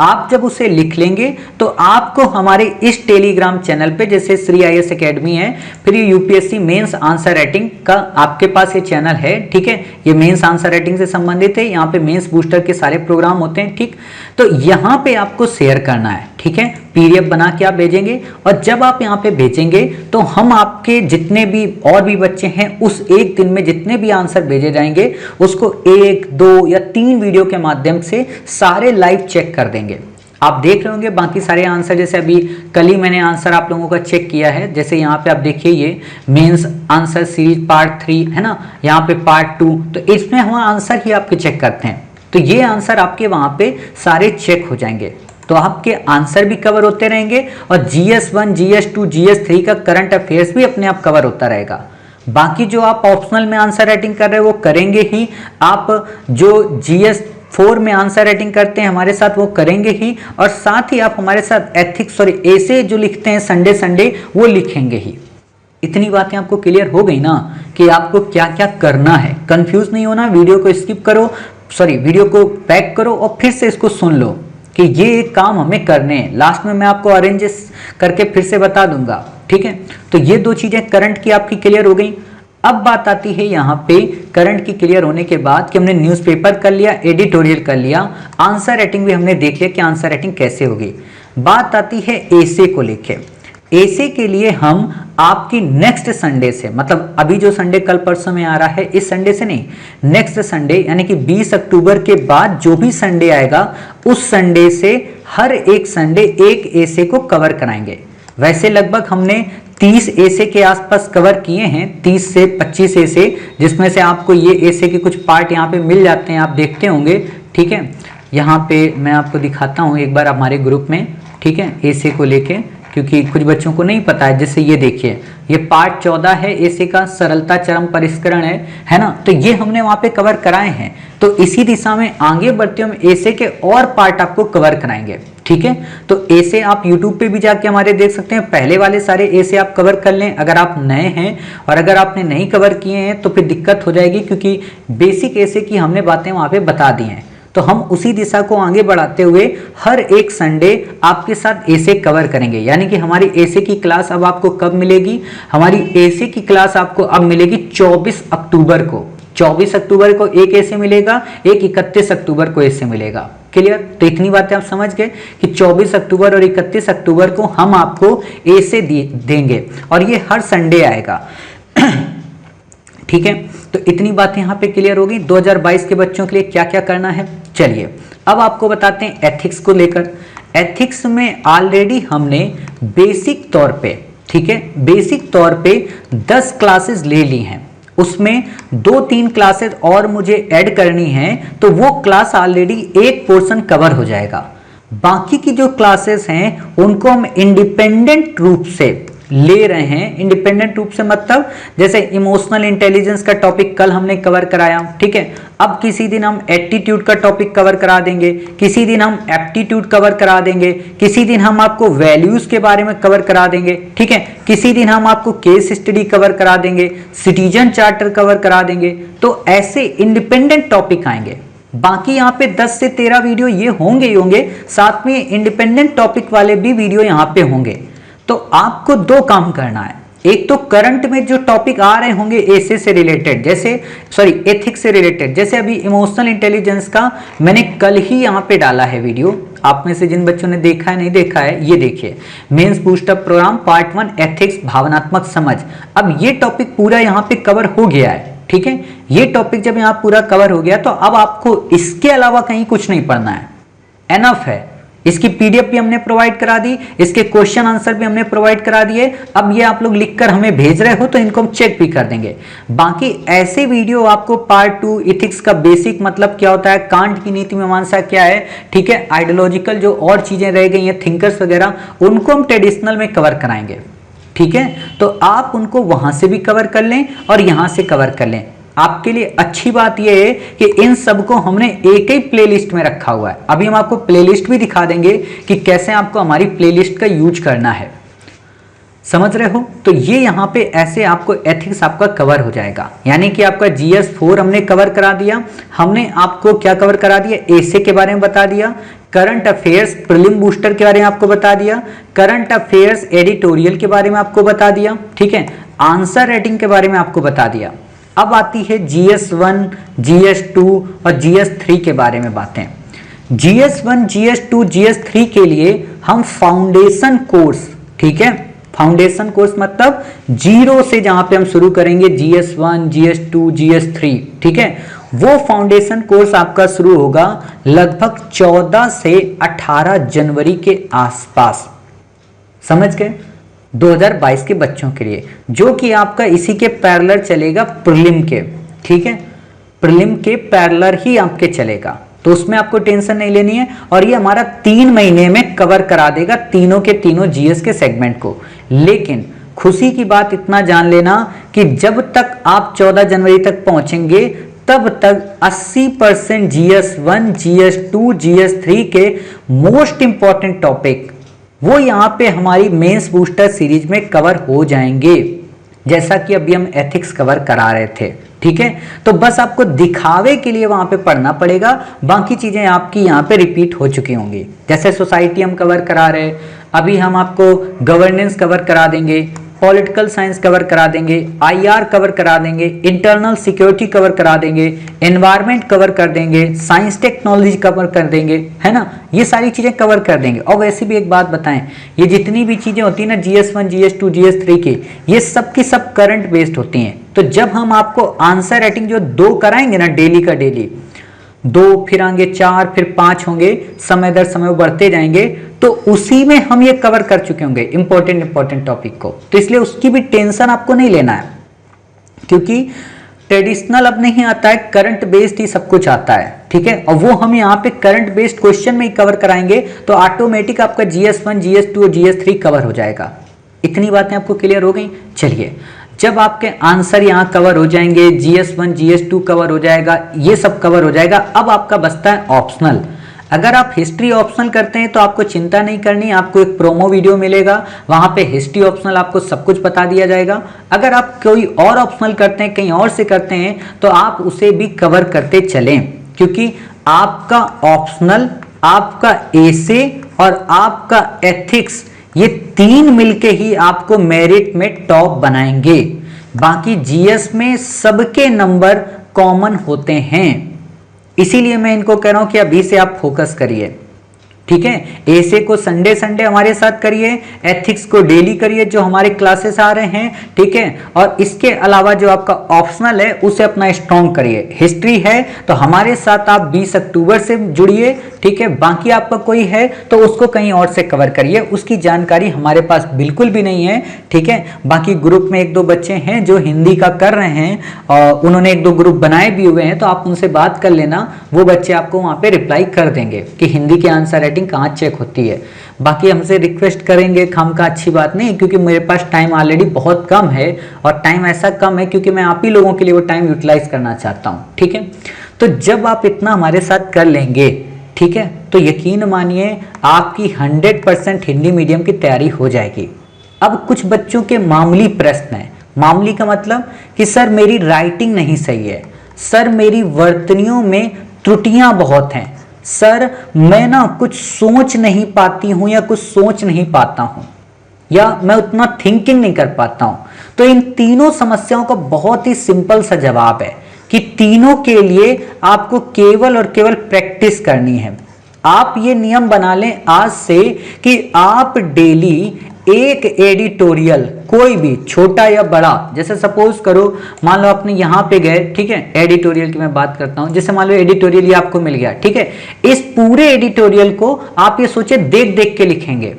आप जब उसे लिख लेंगे तो आपको हमारे इस टेलीग्राम चैनल पे, जैसे श्री IAS एकेडमी है, फिर ये UPSC मेंस आंसर राइटिंग का आपके पास ये चैनल है, ठीक है। ये मेंस आंसर राइटिंग से संबंधित है, यहाँ पे मेंस बूस्टर के सारे प्रोग्राम होते हैं, ठीक। तो यहाँ पे आपको शेयर करना है, ठीक है। PDF बना के आप भेजेंगे और जब आप यहाँ पे भेजेंगे तो हम आपके जितने भी और भी बच्चे हैं उस एक दिन में जितने भी आंसर भेजे जाएंगे उसको 1, 2 या 3 वीडियो के माध्यम से सारे लाइव चेक कर देंगे। आप देख रहे होंगे बाकी सारे आंसर, जैसे अभी कल ही मैंने आंसर आप लोगों का चेक किया है। जैसे यहाँ पे आप देखिए ये मेंस आंसर सीरीज पार्ट 3 है ना, यहाँ पे पार्ट 2, तो इसमें हम आंसर ही आपके चेक करते हैं। तो ये आंसर आपके वहाँ पे सारे चेक हो जाएंगे, तो आपके आंसर भी कवर होते रहेंगे और GS1, GS2, GS3 का करंट अफेयर्स भी अपने आप कवर होता रहेगा। बाकी जो आप ऑप्शनल में आंसर राइटिंग कर रहे हैं वो करेंगे ही, आप जो GS4 में आंसर राइटिंग करते हैं हमारे साथ वो करेंगे ही, और साथ ही आप हमारे साथ एथिक्स और ऐसे जो लिखते हैं संडे संडे वो लिखेंगे ही। इतनी बातें आपको क्लियर हो गई ना कि आपको क्या क्या करना है। कंफ्यूज नहीं होना, वीडियो को स्किप करो, वीडियो को बैक करो और फिर से इसको सुन लो कि ये काम हमें करने हैं। लास्ट में मैं आपको अरेंजेस करके फिर से बता दूंगा, ठीक है। तो ये 2 चीजें करंट की आपकी क्लियर हो गई। अब बात आती है यहाँ पे करंट की क्लियर होने के बाद कि हमने न्यूज़पेपर कर लिया, एडिटोरियल कर लिया, आंसर राइटिंग भी हमने देख लिया कि आंसर राइटिंग कैसे होगी। बात आती है एसे को लेके। एसे के लिए हम आपकी नेक्स्ट संडे से, मतलब अभी जो संडे कल परसों में आ रहा है इस संडे से नहीं, नेक्स्ट संडे यानी कि 20 अक्टूबर के बाद जो भी संडे आएगा उस संडे से हर एक संडे एक एसे को कवर कराएंगे। वैसे लगभग हमने 30 एसे के आसपास कवर किए हैं, 30 से 25 एसे, जिसमें से आपको ये एसे के कुछ पार्ट यहाँ पे मिल जाते हैं, आप देखते होंगे, ठीक है। यहाँ पे मैं आपको दिखाता हूँ एक बार हमारे ग्रुप में, ठीक है, एसे को लेके, क्योंकि कुछ बच्चों को नहीं पता है। जैसे ये देखिए, ये पार्ट 14 है एसे का, सरलता चरम परिष्करण है ना। तो ये हमने वहां पे कवर कराए हैं। तो इसी दिशा में आगे बढ़ते हम एसे के और पार्ट आपको कवर कराएंगे, ठीक है। तो एसे आप YouTube पे भी जाके हमारे देख सकते हैं, पहले वाले सारे एसे आप कवर कर लें अगर आप नए हैं, और अगर आपने नहीं कवर किए हैं तो फिर दिक्कत हो जाएगी, क्योंकि बेसिक एसे की हमने बातें वहां पे बता दी हैं। तो हम उसी दिशा को आगे बढ़ाते हुए हर एक संडे आपके साथ ऐसे कवर करेंगे। यानी कि हमारी ऐसे की क्लास अब आपको कब मिलेगी? हमारी ऐसे की क्लास आपको अब मिलेगी 24 अक्टूबर को। 24 अक्टूबर को एक ऐसे मिलेगा, एक 31 अक्टूबर को ऐसे मिलेगा। क्लियर? तो इतनी बातें आप समझ गए कि 24 अक्टूबर और 31 अक्टूबर को हम आपको ऐसे देंगे और ये हर संडे आएगा। ठीक है, तो इतनी बातें यहाँ पे क्लियर होगी। 2022 के बच्चों के लिए क्या क्या करना है, चलिए अब आपको बताते हैं एथिक्स को लेकर। एथिक्स में ऑलरेडी हमने बेसिक तौर पे, ठीक है, बेसिक तौर पे 10 क्लासेस ले ली हैं, उसमें 2-3 क्लासेस और मुझे ऐड करनी है, तो वो क्लास ऑलरेडी एक पोर्शन कवर हो जाएगा। बाकी की जो क्लासेस हैं उनको हम इंडिपेंडेंट रूप से ले रहे हैं। इंडिपेंडेंट रूप से मतलब जैसे इमोशनल इंटेलिजेंस का टॉपिक कल हमने कवर कराया, ठीक है, अब किसी दिन हम एप्टीट्यूड का टॉपिक कवर करा देंगे, किसी दिन हम एप्टीट्यूड कवर करा देंगे, किसी दिन हम आपको वैल्यूज के बारे में कवर करा देंगे, ठीक है, किसी दिन हम आपको केस स्टडी कवर करा देंगे, सिटीजन चार्टर कवर करा देंगे। तो ऐसे इंडिपेंडेंट टॉपिक आएंगे। बाकी यहाँ पे 10 से 13 वीडियो ये होंगे ही होंगे, साथ में इंडिपेंडेंट टॉपिक वाले भी वीडियो यहाँ पे होंगे। तो आपको 2 काम करना है, एक तो करंट में जो टॉपिक आ रहे होंगे ऐसे से रिलेटेड, जैसे एथिक्स से रिलेटेड, जैसे अभी इमोशनल इंटेलिजेंस का मैंने कल ही यहाँ पे डाला है वीडियो। आप में से जिन बच्चों ने देखा है नहीं देखा है, ये देखिए, mains boost up program part 1 ethics भावनात्मक समझ। अब ये टॉपिक पूरा यहाँ पे कवर हो गया है, ठीक है, ये टॉपिक जब यहाँ पूरा कवर हो गया तो अब आपको इसके अलावा कहीं कुछ नहीं पढ़ना है, एनफ है। इसकी पीडीएफ भी हमने प्रोवाइड करा दी, इसके क्वेश्चन आंसर भी हमने प्रोवाइड करा दिए। अब ये आप लोग लिखकर हमें भेज रहे हो तो इनको हम चेक भी कर देंगे। बाकी ऐसे वीडियो आपको पार्ट 2 इथिक्स का बेसिक मतलब क्या होता है, कांट की नीति मीमांसा क्या है, ठीक है, आइडियोलॉजिकल जो और चीजें रह गई हैं, थिंकर्स वगैरह, उनको हम ट्रेडिशनल में कवर कराएंगे, ठीक है। तो आप उनको वहां से भी कवर कर लें और यहां से कवर कर लें। आपके लिए अच्छी बात यह है कि इन सब को हमने एक ही प्लेलिस्ट में रखा हुआ है। अभी हम आपको प्लेलिस्ट भी दिखा देंगे कि कैसे आपको हमारी प्लेलिस्ट का यूज करना है, समझ रहे हो। तो ये यहाँ पे ऐसे आपको एथिक्स आपका कवर हो जाएगा। यानी कि आपका GS4 हमने कवर करा दिया, हमने आपको क्या कवर करा दिया, ऐसे के बारे में बता दिया, करंट अफेयर्स प्रीलिम बूस्टर के बारे में आपको बता दिया, करंट अफेयर्स एडिटोरियल के बारे में आपको बता दिया, ठीक है, आंसर राइटिंग के बारे में आपको बता दिया। अब आती है GS1, GS2 और GS3 के बारे में बातें। GS1, GS2, GS3 के लिए हम फाउंडेशन कोर्स, ठीक है, फाउंडेशन कोर्स मतलब 0 से जहां पे हम शुरू करेंगे GS1, GS2, GS3, ठीक है, वो फाउंडेशन कोर्स आपका शुरू होगा लगभग 14 से 18 जनवरी के आसपास, समझ गए, 2022 के बच्चों के लिए, जो कि आपका इसी के पैरेलल चलेगा प्रीलिम के, ठीक है, प्रीलिम के पैरेलल ही आपके चलेगा। तो उसमें आपको टेंशन नहीं लेनी है और ये हमारा 3 महीने में कवर करा देगा तीनों के तीनों GS के सेगमेंट को। लेकिन खुशी की बात इतना जान लेना कि जब तक आप 14 जनवरी तक पहुंचेंगे तब तक 80% GS1, GS2, GS3 के मोस्ट इंपॉर्टेंट टॉपिक वो यहाँ पे हमारी मेंस बूस्टर सीरीज में कवर हो जाएंगे, जैसा कि अभी हम एथिक्स कवर करा रहे थे, ठीक है। तो बस आपको दिखावे के लिए वहां पे पढ़ना पड़ेगा, बाकी चीजें आपकी यहाँ पे रिपीट हो चुकी होंगी। जैसे सोसाइटी हम कवर करा रहे, अभी हम आपको गवर्नेंस कवर करा देंगे, पॉलिटिकल साइंस कवर करा देंगे, IR कवर करा देंगे, इंटरनल सिक्योरिटी कवर करा देंगे, एनवायरनमेंट कवर कर देंगे, साइंस टेक्नोलॉजी कवर कर देंगे, है ना, ये सारी चीजें कवर कर देंगे। और वैसे भी एक बात बताएं, ये जितनी भी चीजें होती है ना GS1, GS2, GS3 की, ये सब की सब करंट बेस्ड होती हैं। तो जब हम आपको आंसर राइटिंग जो 2 कराएंगे ना, डेली का डेली 2, फिर आएंगे 4, फिर 5 होंगे, समय दर समय बढ़ते जाएंगे, तो उसी में हम ये कवर कर चुके होंगे इंपॉर्टेंट टॉपिक को। तो इसलिए उसकी भी टेंशन आपको नहीं लेना है, क्योंकि ट्रेडिशनल अब नहीं आता है, करंट बेस्ड ही सब कुछ आता है, ठीक है। और वो हम यहाँ पे करंट बेस्ड क्वेश्चन में ही कवर कराएंगे, तो ऑटोमेटिक आपका GS1, GS2 और GS3 कवर हो जाएगा। इतनी बातें आपको क्लियर हो गई। चलिए, जब आपके आंसर यहाँ कवर हो जाएंगे, GS1, GS2 कवर हो जाएगा, ये सब कवर हो जाएगा, अब आपका बचता है ऑप्शनल। अगर आप हिस्ट्री ऑप्शनल करते हैं तो आपको चिंता नहीं करनी, आपको एक प्रोमो वीडियो मिलेगा, वहां पे हिस्ट्री ऑप्शनल आपको सब कुछ बता दिया जाएगा। अगर आप कोई और ऑप्शनल करते हैं, कहीं और से करते हैं, तो आप उसे भी कवर करते चलें, क्योंकि आपका ऑप्शनल, आपका एसे और आपका एथिक्स, ये 3 मिलके ही आपको मेरिट में टॉप बनाएंगे। बाकी जीएस में सबके नंबर कॉमन होते हैं, इसीलिए मैं इनको कह रहा हूं कि अभी से आप फोकस करिए, ठीक है। एसे को संडे संडे हमारे साथ करिए, एथिक्स को डेली करिए जो हमारे क्लासेस आ रहे हैं, ठीक है। और इसके अलावा जो आपका ऑप्शनल है उसे अपना स्ट्रॉन्ग करिए। हिस्ट्री है तो हमारे साथ आप 20 अक्टूबर से जुड़िए, ठीक है। बाकी आपका कोई है तो उसको कहीं और से कवर करिए, उसकी जानकारी हमारे पास बिल्कुल भी नहीं है, ठीक है। बाकी ग्रुप में 1-2 बच्चे हैं जो हिंदी का कर रहे हैं और उन्होंने 1-2 ग्रुप बनाए भी हुए हैं, तो आप उनसे बात कर लेना, वो बच्चे आपको वहां पे रिप्लाई कर देंगे कि हिंदी की आंसर राइटिंग कहाँ चेक होती है। बाकी हमसे रिक्वेस्ट करेंगे खाम का, अच्छी बात नहीं, क्योंकि मेरे पास टाइम ऑलरेडी बहुत कम है और टाइम ऐसा कम है क्योंकि मैं आप ही लोगों के लिए वो टाइम यूटिलाइज करना चाहता हूँ, ठीक है। तो जब आप इतना हमारे साथ कर लेंगे, ठीक है, तो यकीन मानिए आपकी 100% हिंदी मीडियम की तैयारी हो जाएगी। अब कुछ बच्चों के मामूली प्रश्न है, मामूली का मतलब कि सर मेरी राइटिंग नहीं सही है, सर मेरी वर्तनियों में त्रुटियां बहुत हैं, सर मैं ना कुछ सोच नहीं पाती हूं या कुछ सोच नहीं पाता हूं, या मैं उतना थिंकिंग नहीं कर पाता हूं। तो इन तीनों समस्याओं का बहुत ही सिंपल सा जवाब है कि तीनों के लिए आपको केवल और केवल प्रैक्टिस करनी है। आप ये नियम बना लें आज से कि आप डेली एक एडिटोरियल, कोई भी छोटा या बड़ा, जैसे सपोज करो मान लो आपने यहाँ पे गए, ठीक है, एडिटोरियल की मैं बात करता हूँ, जैसे मान लो एडिटोरियल ये आपको मिल गया, ठीक है। इस पूरे एडिटोरियल को आप ये सोचिए देख देख के लिखेंगे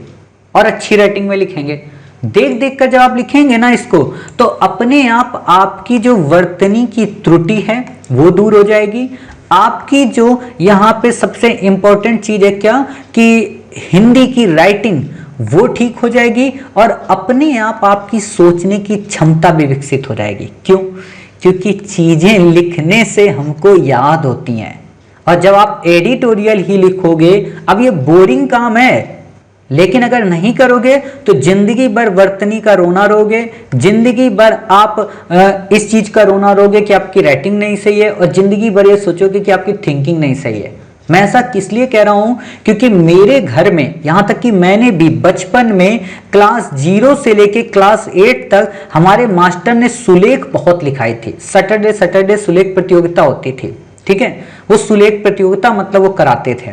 और अच्छी राइटिंग में लिखेंगे। देख देख कर जब आप लिखेंगे ना इसको, तो अपने आप आपकी जो वर्तनी की त्रुटि है वो दूर हो जाएगी। आपकी जो यहाँ पे सबसे इंपॉर्टेंट चीज है क्या, कि हिंदी की राइटिंग वो ठीक हो जाएगी और अपने आप आपकी सोचने की क्षमता भी विकसित हो जाएगी। क्यों? क्योंकि चीजें लिखने से हमको याद होती हैं, और जब आप एडिटोरियल ही लिखोगे, अब ये बोरिंग काम है, लेकिन अगर नहीं करोगे तो जिंदगी भर वर्तनी का रोना रोगे, जिंदगी भर आप इस चीज का रोना रोगे कि आपकी राइटिंग नहीं सही है, और जिंदगी भर ये सोचोगे कि आपकी थिंकिंग नहीं सही है। मैं ऐसा किस लिए कह रहा हूं, क्योंकि मेरे घर में यहां तक कि मैंने भी बचपन में क्लास 0 से लेके क्लास 8 तक हमारे मास्टर ने सुलेख बहुत लिखाई थी। सैटरडे सुलेख प्रतियोगिता होती थी, ठीक है। वो सुलेख प्रतियोगिता मतलब वो कराते थे।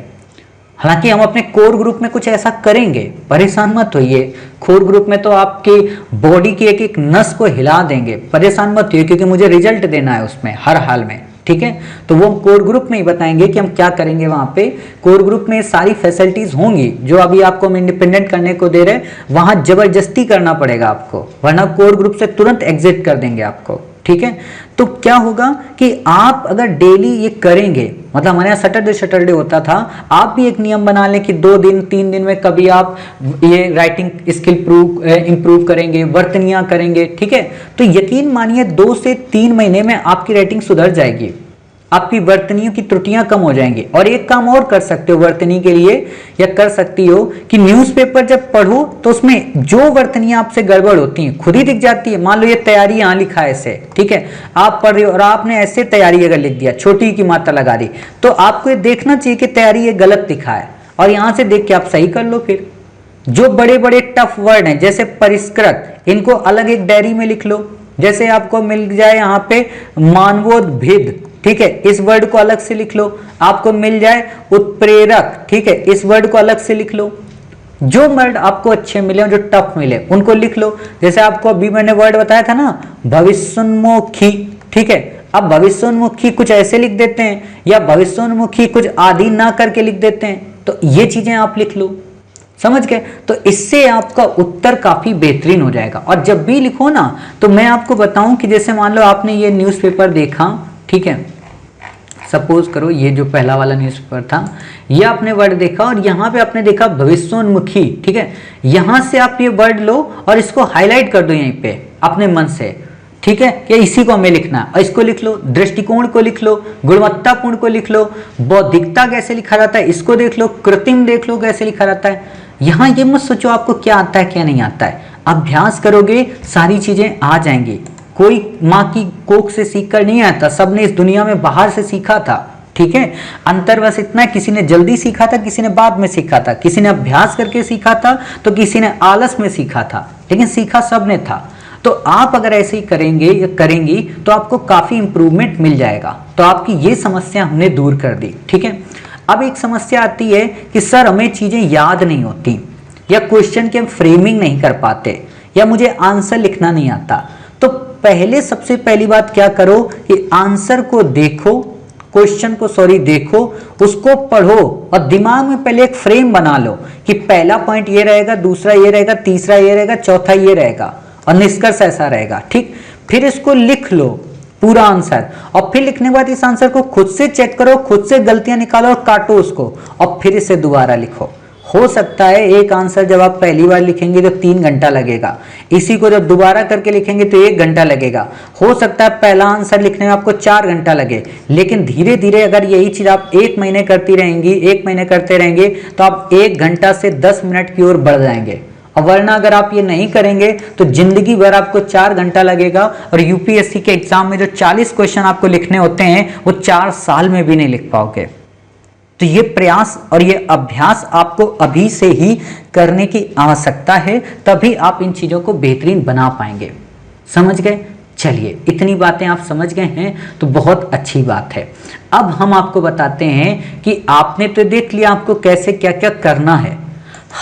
हालांकि हम अपने कोर ग्रुप में कुछ ऐसा करेंगे, परेशान मत होइए। कोर ग्रुप में तो आपकी बॉडी की एक एक नस को हिला देंगे, परेशान मत होइए, क्योंकि मुझे रिजल्ट देना है उसमें हर हाल में, ठीक है। तो वो कोर ग्रुप में ही बताएंगे कि हम क्या करेंगे। वहां पे कोर ग्रुप में सारी फैसिलिटीज होंगी जो अभी आपको हम इंडिपेंडेंट करने को दे रहे, वहां जबरदस्ती करना पड़ेगा आपको, वरना कोर ग्रुप से तुरंत एग्जिट कर देंगे आपको, ठीक है। तो क्या होगा कि आप अगर डेली ये करेंगे, मतलब हमारे यहाँ सैटरडे होता था, आप भी एक नियम बना लें कि 2 दिन 3 दिन में कभी आप ये राइटिंग स्किल इंप्रूव करेंगे, वर्तनियां करेंगे, ठीक है। तो यकीन मानिए 2 से 3 महीने में आपकी राइटिंग सुधर जाएगी, आपकी वर्तनियों की त्रुटियां कम हो जाएंगी। और एक काम और कर सकते हो वर्तनी के लिए, या कर सकती हो कि न्यूज़पेपर जब पढ़ो तो उसमें जो वर्तनियां आपसे गड़बड़ होती हैं खुद ही दिख जाती है। मान लो ये तैयारी यहाँ लिखा है ऐसे, ठीक है, आप पढ़ रहे हो और आपने ऐसे तैयारी अगर लिख दिया, छोटी की मात्रा लगा दी, तो आपको ये देखना चाहिए कि तैयारी ये गलत लिखा है, और यहाँ से देख के आप सही कर लो। फिर जो बड़े बड़े टफ वर्ड हैं जैसे परिष्कृत, इनको अलग एक डायरी में लिख लो। जैसे आपको मिल जाए यहाँ पे मानवोद्भिद, ठीक है, इस वर्ड को अलग से लिख लो। आपको मिल जाए उत्प्रेरक, ठीक है, इस वर्ड को अलग से लिख लो। जो वर्ड आपको अच्छे मिले, जो टफ मिले, उनको लिख लो। जैसे आपको अभी मैंने वर्ड बताया था ना, भविष्योन्मुखी, ठीक है। अब भविष्योन्मुखी कुछ ऐसे लिख देते हैं, या भविष्योन्मुखी कुछ आदि ना करके लिख देते हैं, तो ये चीजें आप लिख लो, समझ गए। तो इससे आपका उत्तर काफी बेहतरीन हो जाएगा। और जब भी लिखो ना, तो मैं आपको बताऊं कि जैसे मान लो आपने ये न्यूज़पेपर देखा, ठीक है, सपोज करो ये जो पहला वाला न्यूज़पेपर था, ये आपने वर्ड देखा और यहाँ पे आपने देखा भविष्योन्मुखी, ठीक है। यहाँ से आप ये वर्ड लो और इसको हाईलाइट कर दो यहीं पे अपने मन से, ठीक है, कि इसी को हमें लिखना है। और इसको लिख लो, दृष्टिकोण को लिख लो, गुणवत्तापूर्ण को लिख लो, बौद्धिकता कैसे लिखा जाता है इसको देख लो, कृत्रिम देख लो कैसे लिखा जाता है। यहाँ ये मत सोचो आपको क्या आता है क्या नहीं आता है, अभ्यास करोगे सारी चीजें आ जाएंगी। कोई माँ की कोख से सीख कर नहीं आता, सबने इस दुनिया में बाहर से सीखा था, ठीक है, अंतर बस इतना है, किसी ने जल्दी सीखा था, किसी ने बाद में सीखा था, किसी ने अभ्यास करके सीखा था तो किसी ने आलस में सीखा था, लेकिन सीखा सबने था। तो आप अगर ऐसे ही करेंगे या करेंगी तो आपको काफी इंप्रूवमेंट मिल जाएगा। तो आपकी ये समस्या हमने दूर कर दी, ठीक है। अब एक समस्या आती है कि सर हमें चीजें याद नहीं होती, या क्वेश्चन की हम फ्रेमिंग नहीं कर पाते, या मुझे आंसर लिखना नहीं आता। तो पहले सबसे पहली बात क्या करो कि आंसर को देखो, क्वेश्चन को देखो, उसको पढ़ो और दिमाग में पहले एक फ्रेम बना लो कि पहला पॉइंट ये रहेगा, दूसरा ये रहेगा, तीसरा ये रहेगा, चौथा ये रहेगा और निष्कर्ष ऐसा रहेगा, ठीक। फिर इसको लिख लो पूरा आंसर, और फिर लिखने के बाद इस आंसर को खुद से चेक करो, खुद से गलतियां निकालो और काटो उसको, और फिर इसे दोबारा लिखो। हो सकता है एक आंसर जब आप पहली बार लिखेंगे तो 3 घंटा लगेगा, इसी को जब दोबारा करके लिखेंगे तो 1 घंटा लगेगा। हो सकता है पहला आंसर लिखने में आपको 4 घंटा लगे, लेकिन धीरे धीरे अगर यही चीज आप 1 महीने करती रहेंगी, 1 महीने करते रहेंगे तो आप 1 घंटा से 10 मिनट की ओर बढ़ जाएंगे। और वरना अगर आप ये नहीं करेंगे तो जिंदगी भर आपको 4 घंटा लगेगा, और यूपीएससी के एग्जाम में जो 40 क्वेश्चन आपको लिखने होते हैं वो 4 साल में भी नहीं लिख पाओगे। तो ये प्रयास और ये अभ्यास आपको अभी से ही करने की आवश्यकता है, तभी आप इन चीजों को बेहतरीन बना पाएंगे। समझ गए? चलिए, इतनी बातें आप समझ गए हैं तो बहुत अच्छी बात है। अब हम आपको बताते हैं कि आपने तो देख लिया आपको कैसे क्या क्या करना है,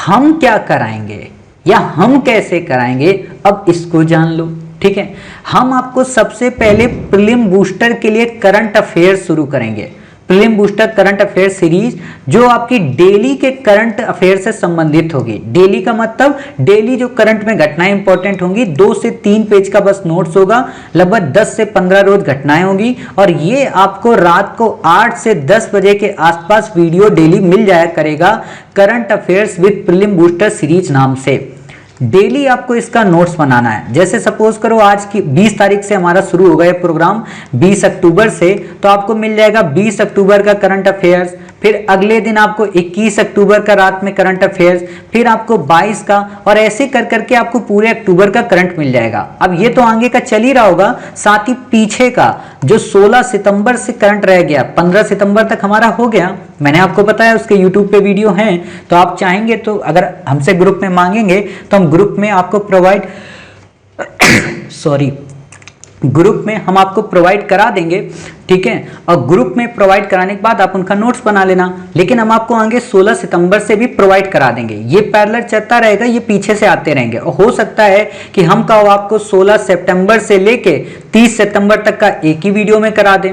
हम क्या कराएंगे या हम कैसे कराएंगे, अब इसको जान लो, ठीक है। हम आपको सबसे पहले प्रीलिम बूस्टर के लिए करंट अफेयर शुरू करेंगे। Prelim booster current affair series जो आपकी डेली के करंट अफेयर से संबंधित होगी। डेली का मतलब डेली जो करंट में घटनाएं इंपॉर्टेंट होंगी, 2 से 3 पेज का बस नोट्स होगा, लगभग 10 से 15 रोज घटनाएं होंगी, और ये आपको रात को 8 से 10 बजे के आसपास वीडियो डेली मिल जाया करेगा, current affairs with prelim booster series नाम से। डेली आपको इसका नोट्स बनाना है। जैसे सपोज करो आज की 20 तारीख से हमारा शुरू होगा ये प्रोग्राम, 20 अक्टूबर से, तो आपको मिल जाएगा 20 अक्टूबर का करंट अफेयर्स, फिर अगले दिन आपको 21 अक्टूबर का रात में करंट अफेयर्स, फिर आपको 22 का, और ऐसे कर करके आपको पूरे अक्टूबर का करंट मिल जाएगा। अब ये तो आगे का चल ही रहा होगा, साथ ही पीछे का जो 16 सितंबर से करंट रह गया, 15 सितंबर तक हमारा हो गया, मैंने आपको बताया उसके यूट्यूब पे वीडियो हैं, तो आप चाहेंगे तो अगर हमसे ग्रुप में मांगेंगे तो हम ग्रुप में आपको प्रोवाइड ग्रुप में हम आपको प्रोवाइड करा देंगे, ठीक है। और ग्रुप में प्रोवाइड कराने के बाद आप उनका नोट्स बना लेना, लेकिन हम आपको आगे 16 सितंबर से भी प्रोवाइड करा देंगे। ये पैरेलल चलता रहेगा, ये पीछे से आते रहेंगे, और हो सकता है कि हम का आपको 16 सितंबर से लेके 30 सितंबर तक का एक ही वीडियो में करा दें,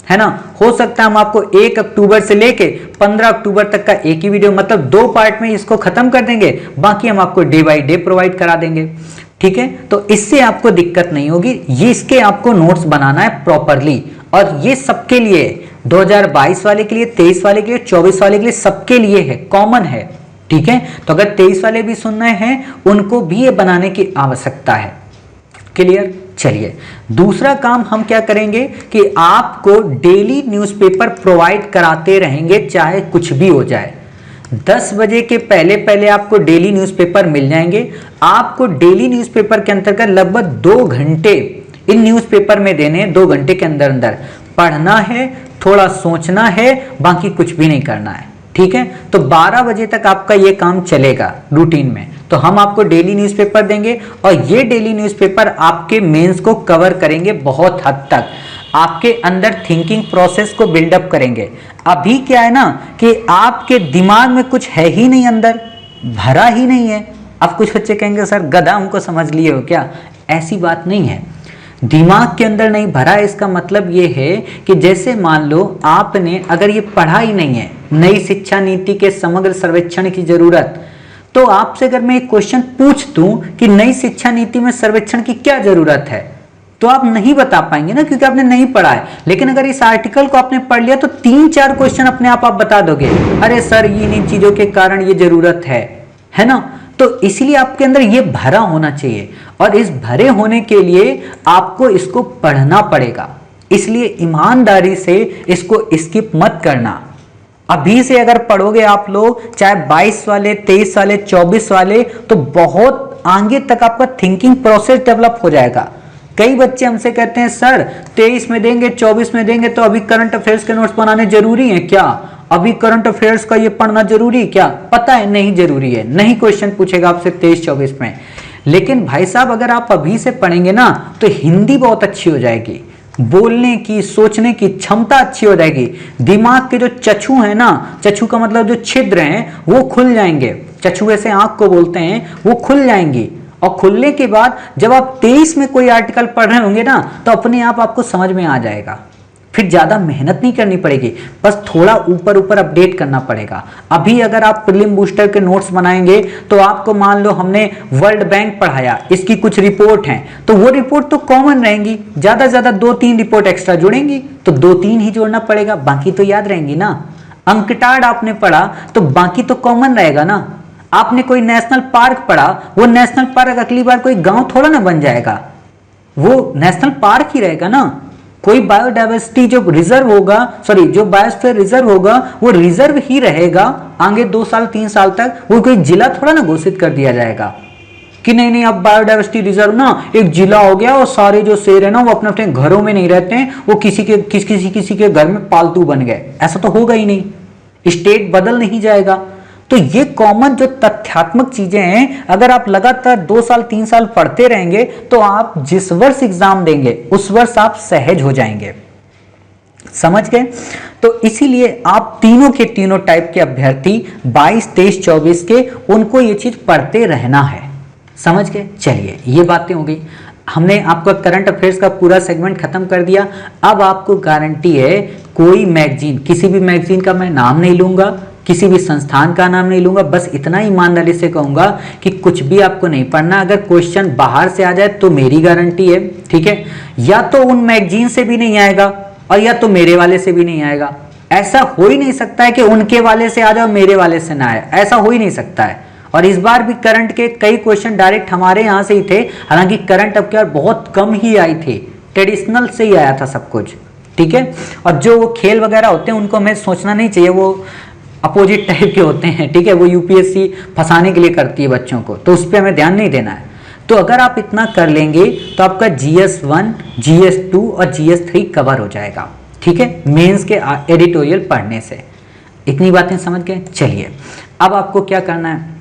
है ना। हो सकता है हम आपको 1 अक्टूबर से लेके 15 अक्टूबर तक का एक ही वीडियो, मतलब 2 पार्ट में इसको खत्म कर देंगे, बाकी हम आपको डे बाय डे प्रोवाइड करा देंगे, ठीक है। तो इससे आपको दिक्कत नहीं होगी। ये इसके आपको नोट्स बनाना है प्रॉपरली, और ये सबके लिए 2022 वाले के लिए, 23 वाले के लिए, 24 वाले के लिए, सबके लिए है, कॉमन है, ठीक है। तो अगर 23 वाले भी सुन रहे हैं उनको भी ये बनाने की आवश्यकता है। क्लियर? चलिए, दूसरा काम हम क्या करेंगे कि आपको डेली न्यूज़पेपर प्रोवाइड कराते रहेंगे, चाहे कुछ भी हो जाए। 10 बजे के पहले पहले आपको डेली न्यूज़पेपर मिल जाएंगे। आपको डेली न्यूज़पेपर के अंतर्गत लगभग 2 घंटे इन न्यूज़पेपर में देने, 2 घंटे के अंदर अंदर पढ़ना है, थोड़ा सोचना है, बाकी कुछ भी नहीं करना है, ठीक है। तो 12 बजे तक आपका ये काम चलेगा रूटीन में। तो हम आपको डेली न्यूज़पेपर देंगे, और ये डेली न्यूज़पेपर आपके मेंस को कवर करेंगे बहुत हद तक, आपके अंदर थिंकिंग प्रोसेस को बिल्डअप करेंगे। अभी क्या है ना कि आपके दिमाग में कुछ है ही नहीं, अंदर भरा ही नहीं है। अब कुछ बच्चे कहेंगे सर गधा हमको समझ लिए हो क्या? ऐसी बात नहीं है, दिमाग के अंदर नहीं भरा है, इसका मतलब ये है कि जैसे मान लो आपने अगर ये पढ़ा ही नहीं है, नई शिक्षा नीति के समग्र सर्वेक्षण की जरूरत, तो आपसे अगर मैं एक क्वेश्चन पूछ दूं कि नई शिक्षा नीति में सर्वेक्षण की क्या जरूरत है, तो आप नहीं बता पाएंगे ना, क्योंकि आपने नहीं पढ़ा है। लेकिन अगर इस आर्टिकल को आपने पढ़ लिया तो 3-4 क्वेश्चन अपने आप बता दोगे, अरे सर इन चीजों के कारण ये जरूरत है ना। तो इसलिए आपके अंदर ये भरा होना चाहिए, और इस भरे होने के लिए आपको इसको पढ़ना पड़ेगा। इसलिए ईमानदारी से इसको स्किप मत करना। अभी से अगर पढ़ोगे आप लोग, चाहे 22 वाले, 23 वाले, 24 वाले, तो बहुत आगे तक आपका थिंकिंग प्रोसेस डेवलप हो जाएगा। कई बच्चे हमसे कहते हैं सर 23 में देंगे 24 में देंगे तो अभी करंट अफेयर्स के नोट्स बनाने जरूरी है क्या, अभी करंट अफेयर्स का ये पढ़ना जरूरी है क्या? पता है नहीं जरूरी है, नहीं क्वेश्चन पूछेगा आपसे 23-24 में। लेकिन भाई साहब अगर आप अभी से पढ़ेंगे ना तो हिंदी बहुत अच्छी हो जाएगी, बोलने की सोचने की क्षमता अच्छी हो जाएगी, दिमाग के जो चक्षु है ना, चक्षु का मतलब जो छिद्र हैं वो खुल जाएंगे, चक्षु ऐसे आंख को बोलते हैं, वो खुल जाएंगी। और खुलने के बाद जब आप 23 में कोई आर्टिकल पढ़ रहे होंगे ना तो अपने आप आपको समझ में आ जाएगा, फिर ज्यादा मेहनत नहीं करनी पड़ेगी, बस थोड़ा ऊपर ऊपर अपडेट करना पड़ेगा। अभी अगर आप प्रीलिम बूस्टर के नोट्स बनाएंगे तो आपको मान लो हमने वर्ल्ड बैंक पढ़ाया, इसकी कुछ रिपोर्ट हैं तो वो रिपोर्ट तो कॉमन रहेंगी, ज्यादा से ज्यादा 2-3 रिपोर्ट एक्स्ट्रा जुड़ेंगी तो 2-3 ही जोड़ना पड़ेगा, बाकी तो याद रहेंगी ना। अंकटाड आपने पढ़ा तो बाकी तो कॉमन रहेगा ना। आपने कोई नेशनल पार्क पढ़ा, वो नेशनल पार्क अगली बार कोई गांव थोड़ा ना बन जाएगा, वो नेशनल पार्क ही रहेगा ना। कोई बायोडाइवर्सिटी जो रिजर्व होगा, सॉरी जो बायोस्फीयर रिजर्व होगा वो रिजर्व ही रहेगा आगे 2 साल 3 साल तक, वो कोई जिला थोड़ा ना घोषित कर दिया जाएगा कि नहीं नहीं अब बायोडाइवर्सिटी रिजर्व ना एक जिला हो गया और सारे जो शेर है ना वो अपने अपने घरों में नहीं रहते हैं, वो किसी के घर में पालतू बन गए, ऐसा तो होगा ही नहीं, स्टेट बदल नहीं जाएगा। तो ये कॉमन जो तथ्यात्मक चीजें हैं अगर आप लगातार 2 साल 3 साल पढ़ते रहेंगे तो आप जिस वर्ष एग्जाम देंगे उस वर्ष आप सहज हो जाएंगे, समझ गए। तो इसीलिए आप तीनों के तीनों टाइप के अभ्यर्थी 22, 23, 24 के उनको ये चीज पढ़ते रहना है, समझ गए। चलिए ये बातें हो गई, हमने आपका करंट अफेयर्स का पूरा सेगमेंट खत्म कर दिया। अब आपको गारंटी है कोई मैगजीन, किसी भी मैगजीन का मैं नाम नहीं लूंगा, किसी भी संस्थान का नाम नहीं लूंगा, बस इतना ईमानदारी से कहूंगा कि कुछ भी आपको नहीं पढ़ना। अगर क्वेश्चन बाहर से आ जाए तो मेरी गारंटी है, ठीक है, या तो उन मैगजीन से भी नहीं आएगा और या तो मेरे वाले से भी नहीं आएगा। ऐसा हो ही नहीं सकता है कि उनके वाले से आ जाए मेरे वाले से ना आए, ऐसा हो ही नहीं सकता है। और इस बार भी करंट के कई क्वेश्चन डायरेक्ट हमारे यहाँ से ही थे, हालांकि करंट अब क्या बहुत कम ही आई थी, ट्रेडिशनल से ही आया था सब कुछ, ठीक है। और जो वो खेल वगैरह होते हैं उनको हमें सोचना नहीं चाहिए, वो अपोजिट टाइप के होते हैं, ठीक है, वो यूपीएससी फंसाने के लिए करती है बच्चों को, तो उस पर हमें ध्यान नहीं देना है। तो अगर आप इतना कर लेंगे तो आपका GS1, GS2 और GS3 कवर हो जाएगा, ठीक है, मेंस के एडिटोरियल पढ़ने से। इतनी बातें समझ गए। चलिए अब आपको क्या करना है,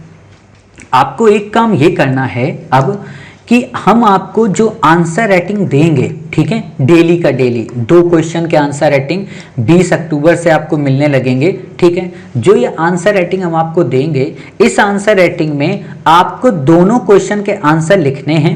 आपको एक काम ये करना है अब कि हम आपको जो आंसर राइटिंग देंगे, ठीक है, डेली का डेली 2 क्वेश्चन के आंसर राइटिंग 20 अक्टूबर से आपको मिलने लगेंगे, ठीक है। जो ये आंसर राइटिंग हम आपको देंगे, इस आंसर राइटिंग में आपको दोनों क्वेश्चन के आंसर लिखने हैं,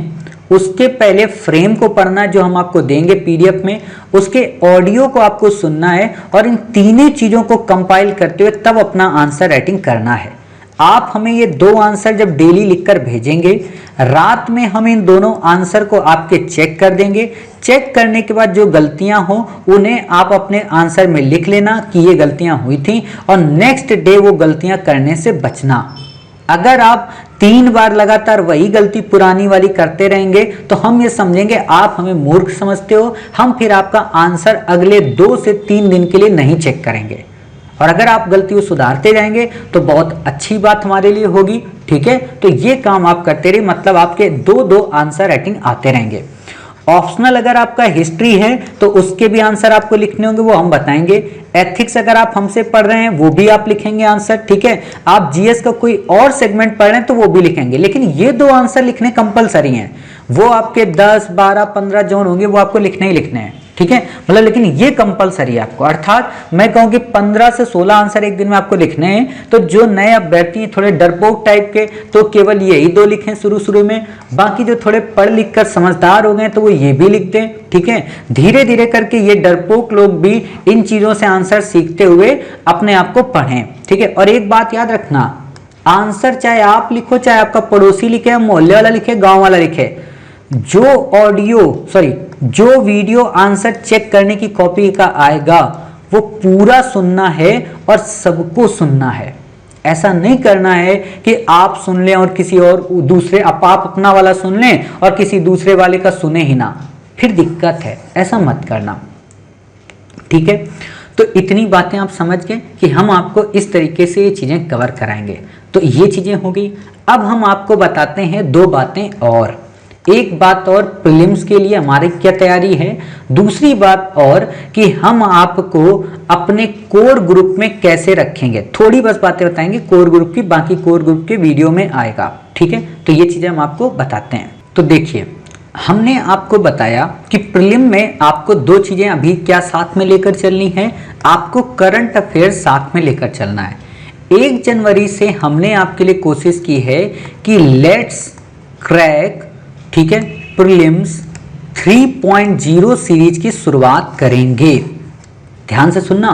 उसके पहले फ्रेम को पढ़ना है जो हम आपको देंगे PDF में, उसके ऑडियो को आपको सुनना है और इन तीनों चीजों को कंपाइल करते हुए तब अपना आंसर राइटिंग करना है। आप हमें ये 2 आंसर जब डेली लिखकर भेजेंगे, रात में हम इन दोनों आंसर को आपके चेक कर देंगे। चेक करने के बाद जो गलतियां हो उन्हें आप अपने आंसर में लिख लेना कि ये गलतियां हुई थी और नेक्स्ट डे वो गलतियां करने से बचना। अगर आप 3 बार लगातार वही गलती पुरानी वाली करते रहेंगे तो हम ये समझेंगे आप हमें मूर्ख समझते हो, हम फिर आपका आंसर अगले 2 से 3 दिन के लिए नहीं चेक करेंगे। और अगर आप गलती को सुधारते जाएंगे तो बहुत अच्छी बात हमारे लिए होगी, ठीक है। तो ये काम आप करते रहिए, मतलब आपके 2-2 आंसर राइटिंग आते रहेंगे। ऑप्शनल अगर आपका हिस्ट्री है तो उसके भी आंसर आपको लिखने होंगे, वो हम बताएंगे। एथिक्स अगर आप हमसे पढ़ रहे हैं वो भी आप लिखेंगे आंसर, ठीक है। आप जीएस का कोई और सेगमेंट पढ़ रहे हैं तो वो भी लिखेंगे, लेकिन ये 2 आंसर लिखने कंपलसरी हैं। वो आपके 10, 12, 15 जोन होंगे वो आपको लिखने ही लिखने हैं, ठीक है, मतलब लेकिन ये कंपलसरी है आपको। अर्थात मैं कहूं कि 15 से 16 आंसर एक दिन में आपको लिखने हैं। तो जो नए अभ्यर्थी हैं थोड़े डरपोक टाइप के तो केवल यही 2 लिखें शुरू में, बाकी जो थोड़े पढ़ लिख कर समझदार हो गए तो वो ये भी लिख दें, ठीक है। धीरे धीरे करके ये डरपोक लोग भी इन चीजों से आंसर सीखते हुए अपने आप को पढ़ें, ठीक है। और एक बात याद रखना, आंसर चाहे आप लिखो, चाहे आपका पड़ोसी लिखे, मोहल्ले वाला लिखे, गांव वाला लिखे, जो वीडियो आंसर चेक करने की कॉपी का आएगा वो पूरा सुनना है और सबको सुनना है। ऐसा नहीं करना है कि आप सुन लें और किसी और दूसरे आप अपना वाला सुन लें और किसी दूसरे वाले का सुने ही ना, फिर दिक्कत है। ऐसा मत करना, ठीक है। तो इतनी बातें आप समझ गए कि हम आपको इस तरीके से ये चीजें कवर कराएंगे। तो ये चीजें हो गई। अब हम आपको बताते हैं 2 बातें और। एक बात और, प्रीलिम्स के लिए हमारी क्या तैयारी है, दूसरी बात और कि हम आपको अपने कोर ग्रुप में कैसे रखेंगे, थोड़ी बस बातें बताएंगे कोर ग्रुप की, बाकी कोर ग्रुप के वीडियो में आएगा, ठीक है। तो ये चीजें हम आपको बताते हैं। तो देखिए, हमने आपको बताया कि प्रीलिम में आपको दो चीजें अभी क्या साथ में लेकर चलनी है, आपको करंट अफेयर साथ में लेकर चलना है। 1 जनवरी से हमने आपके लिए कोशिश की है कि लेट्स क्रैक, ठीक है, प्रीलिम्स 3.0 सीरीज की शुरुआत करेंगे। ध्यान से सुनना,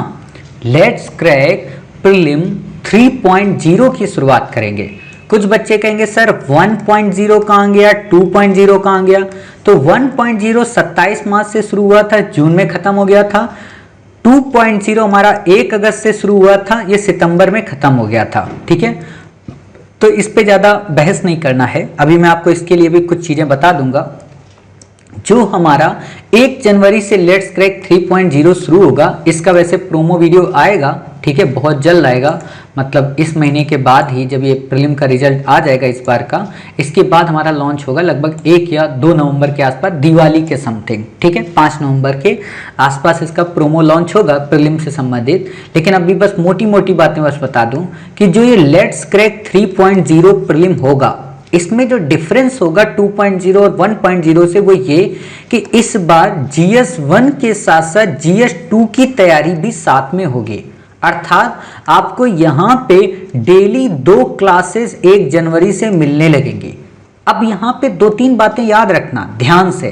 लेट्स क्रैक प्रीलिम 3.0 की शुरुआत करेंगे। कुछ बच्चे कहेंगे सर 1.0 कहाँ गया, 2.0 कहाँ गया। तो 1.0 27 मार्च से शुरू हुआ था, जून में खत्म हो गया था। 2.0 हमारा 1 अगस्त से शुरू हुआ था, ये सितंबर में खत्म हो गया था, ठीक है। तो इस पे ज़्यादा बहस नहीं करना है, अभी मैं आपको इसके लिए भी कुछ चीज़ें बता दूंगा। जो हमारा 1 जनवरी से लेट्स क्रैक 3.0 शुरू होगा, इसका वैसे प्रोमो वीडियो आएगा, ठीक है, बहुत जल्द आएगा, मतलब इस महीने के बाद ही, जब ये प्रीलिम का रिजल्ट आ जाएगा इस बार का, इसके बाद हमारा लॉन्च होगा लगभग 1 या 2 नवंबर के आसपास, दिवाली के समथिंग, ठीक है, 5 नवंबर के आसपास इसका प्रोमो लॉन्च होगा प्रीलिम से संबंधित। लेकिन अभी बस मोटी मोटी बातें बस बता दूं कि जो ये लेट्स क्रैक 3.0 प्रीलिम होगा, इसमें जो डिफरेंस होगा 2.0 और 1.0 से, वो ये कि इस बार GS1 के साथ साथ GS2 की तैयारी भी साथ में होगी। अर्थात आपको यहाँ पे डेली 2 क्लासेस 1 जनवरी से मिलने लगेंगी। अब यहाँ पे 2-3 बातें याद रखना ध्यान से,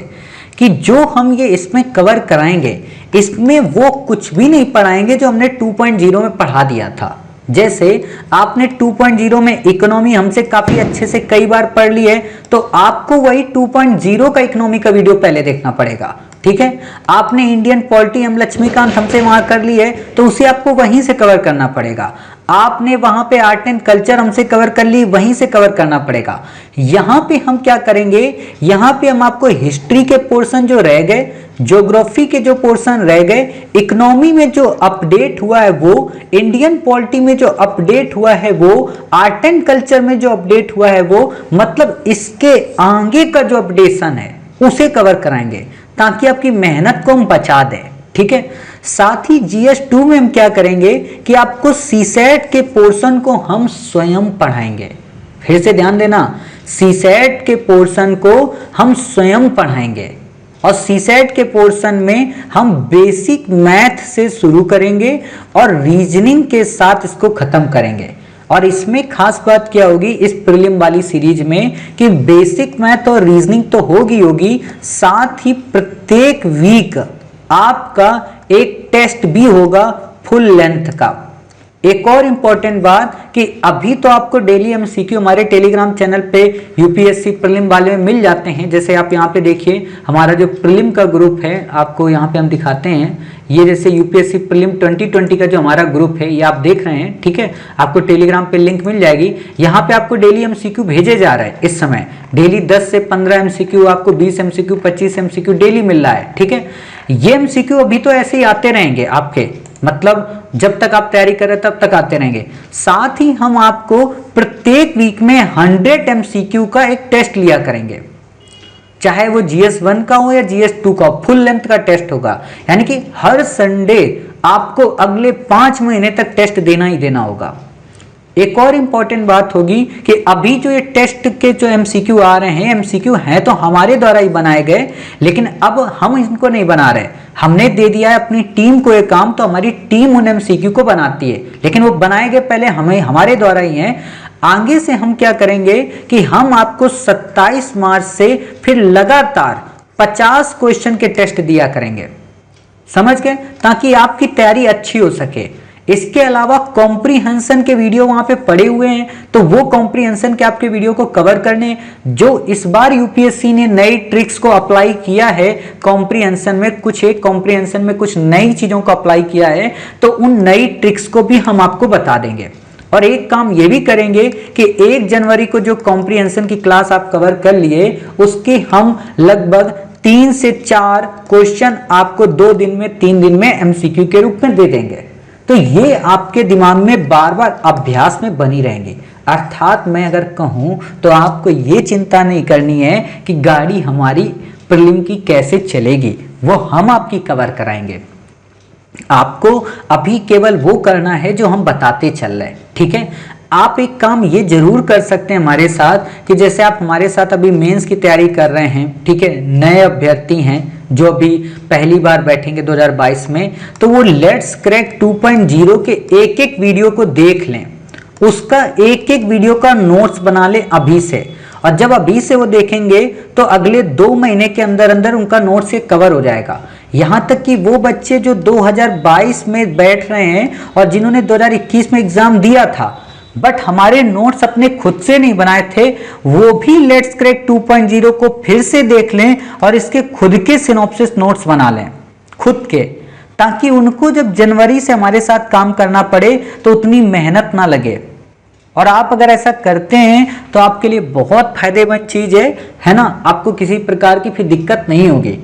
कि जो हम ये इसमें कवर कराएंगे, इसमें वो कुछ भी नहीं पढ़ाएंगे जो हमने 2.0 में पढ़ा दिया था। जैसे आपने 2.0 में इकोनॉमी हमसे काफी अच्छे से कई बार पढ़ ली है, तो आपको वही 2.0 का इकोनॉमी का वीडियो पहले देखना पड़ेगा, ठीक है। आपने इंडियन पॉलिटी एम लक्ष्मीकांत हमसे वहां कर ली है, तो उसे आपको वहीं से कवर करना पड़ेगा। आपने वहां पे आर्ट एंड कल्चर हमसे कवर कर ली, वहीं से कवर करना पड़ेगा। यहां पे हम क्या करेंगे, यहां पे हम आपको हिस्ट्री के पोर्शन जो रह गए, ज्योग्राफी के जो पोर्शन रह गए, इकोनॉमी में जो अपडेट हुआ है वो, इंडियन पॉलिटी में जो अपडेट हुआ है वो, आर्ट एंड कल्चर में जो अपडेट हुआ है वो, मतलब इसके आगे का जो अपडेशन है उसे कवर कराएंगे, ताकि आपकी मेहनत को हम बचा दें, ठीक है। साथ ही GS2 में हम क्या करेंगे कि आपको CSAT के पोर्शन को हम स्वयं पढ़ाएंगे। फिर से ध्यान देना, CSAT के पोर्शन को हम स्वयं पढ़ाएंगे, और CSAT के पोर्शन में हम बेसिक मैथ से शुरू करेंगे और रीजनिंग के साथ इसको खत्म करेंगे। और इसमें खास बात क्या होगी इस प्रीलिम वाली सीरीज में, कि बेसिक मैथ और रीजनिंग तो होगी, साथ ही प्रत्येक वीक आपका एक टेस्ट भी होगा फुल लेंथ का। एक और इंपॉर्टेंट बात कि अभी तो आपको डेली MCQ हमारे टेलीग्राम चैनल पे UPSC प्रीलिम वाले में मिल जाते हैं। जैसे आप यहाँ पे देखिए, हमारा जो प्रीलिम का ग्रुप है, आपको यहाँ पे हम दिखाते हैं, ये जैसे UPSC प्रीलिम 2020 का जो हमारा ग्रुप है, ये आप देख रहे हैं, ठीक है। आपको टेलीग्राम पे लिंक मिल जाएगी। यहाँ पे आपको डेली MCQ भेजे जा रहा है, इस समय डेली 10 से 15 MCQ, आपको 20 MCQ 25 MCQ डेली मिल रहा है, ठीक है। ये MCQ अभी तो ऐसे ही आते रहेंगे आपके, मतलब जब तक आप तैयारी कर रहे तब तक आते रहेंगे। साथ ही हम आपको प्रत्येक वीक में 100 MCQ का एक टेस्ट लिया करेंगे, चाहे वो GS1 का हो या GS2 का हो, फुल लेंथ का टेस्ट होगा। यानी कि हर संडे आपको अगले 5 महीने तक टेस्ट देना ही देना होगा। एक और इंपॉर्टेंट बात होगी कि अभी जो ये टेस्ट के जो MCQ आ रहे हैं, MCQ हैं तो हमारे द्वारा ही बनाए गए, लेकिन अब हम इनको नहीं बना रहे, हमने दे दिया है अपनी टीम को ये काम, तो हमारी टीम उन MCQ को बनाती है, लेकिन वो बनाए गए पहले हमारे द्वारा ही हैं। आगे से हम क्या करेंगे कि हम आपको 27 मार्च से फिर लगातार 50 क्वेश्चन के टेस्ट दिया करेंगे, समझ गए, ताकि आपकी तैयारी अच्छी हो सके। इसके अलावा कॉम्प्रीहेंशन के वीडियो वहां पे पड़े हुए हैं, तो वो कॉम्प्रीहेंशन के आपके वीडियो को कवर करने, जो इस बार UPSC ने नई ट्रिक्स को अप्लाई किया है कॉम्प्रीहेंशन में, कॉम्प्रीहेंशन में कुछ नई चीजों को अप्लाई किया है, तो उन नई ट्रिक्स को भी हम आपको बता देंगे। और एक काम ये भी करेंगे कि 1 जनवरी को जो कॉम्प्रीहेंशन की क्लास आप कवर कर लिए, उसके हम लगभग 3 से 4 क्वेश्चन आपको 2 दिन में 3 दिन में MCQ के रूप में दे देंगे। तो ये आपके दिमाग में बार बार अभ्यास में बनी रहेंगी। अर्थात मैं अगर कहूं तो आपको ये चिंता नहीं करनी है कि गाड़ी हमारी प्रीलिम की कैसे चलेगी, वो हम आपकी कवर कराएंगे। आपको अभी केवल वो करना है जो हम बताते चल रहे हैं, ठीक है। आप एक काम ये जरूर कर सकते हैं हमारे साथ कि जैसे आप हमारे साथ अभी मेंस की तैयारी कर रहे हैं, ठीक है, नए अभ्यर्थी हैं जो अभी पहली बार बैठेंगे 2022 में, तो वो लेट्स क्रैक 2.0 के एक एक वीडियो को देख लें, उसका एक एक वीडियो का नोट्स बना लें अभी से। और जब अभी से वो देखेंगे तो अगले 2 महीने के अंदर अंदर उनका नोट्स कवर हो जाएगा। यहां तक कि वो बच्चे जो 2022 में बैठ रहे हैं और जिन्होंने 2021 में एग्जाम दिया था बट हमारे नोट्स अपने खुद से नहीं बनाए थे, वो भी लेट्स क्रैक 2.0 को फिर से देख लें और इसके खुद के सिनॉप्सिस नोट्स बना लें खुद के, ताकि उनको जब जनवरी से हमारे साथ काम करना पड़े तो उतनी मेहनत ना लगे। और आप अगर ऐसा करते हैं तो आपके लिए बहुत फायदेमंद चीज है ना, आपको किसी प्रकार की फिर दिक्कत नहीं होगी,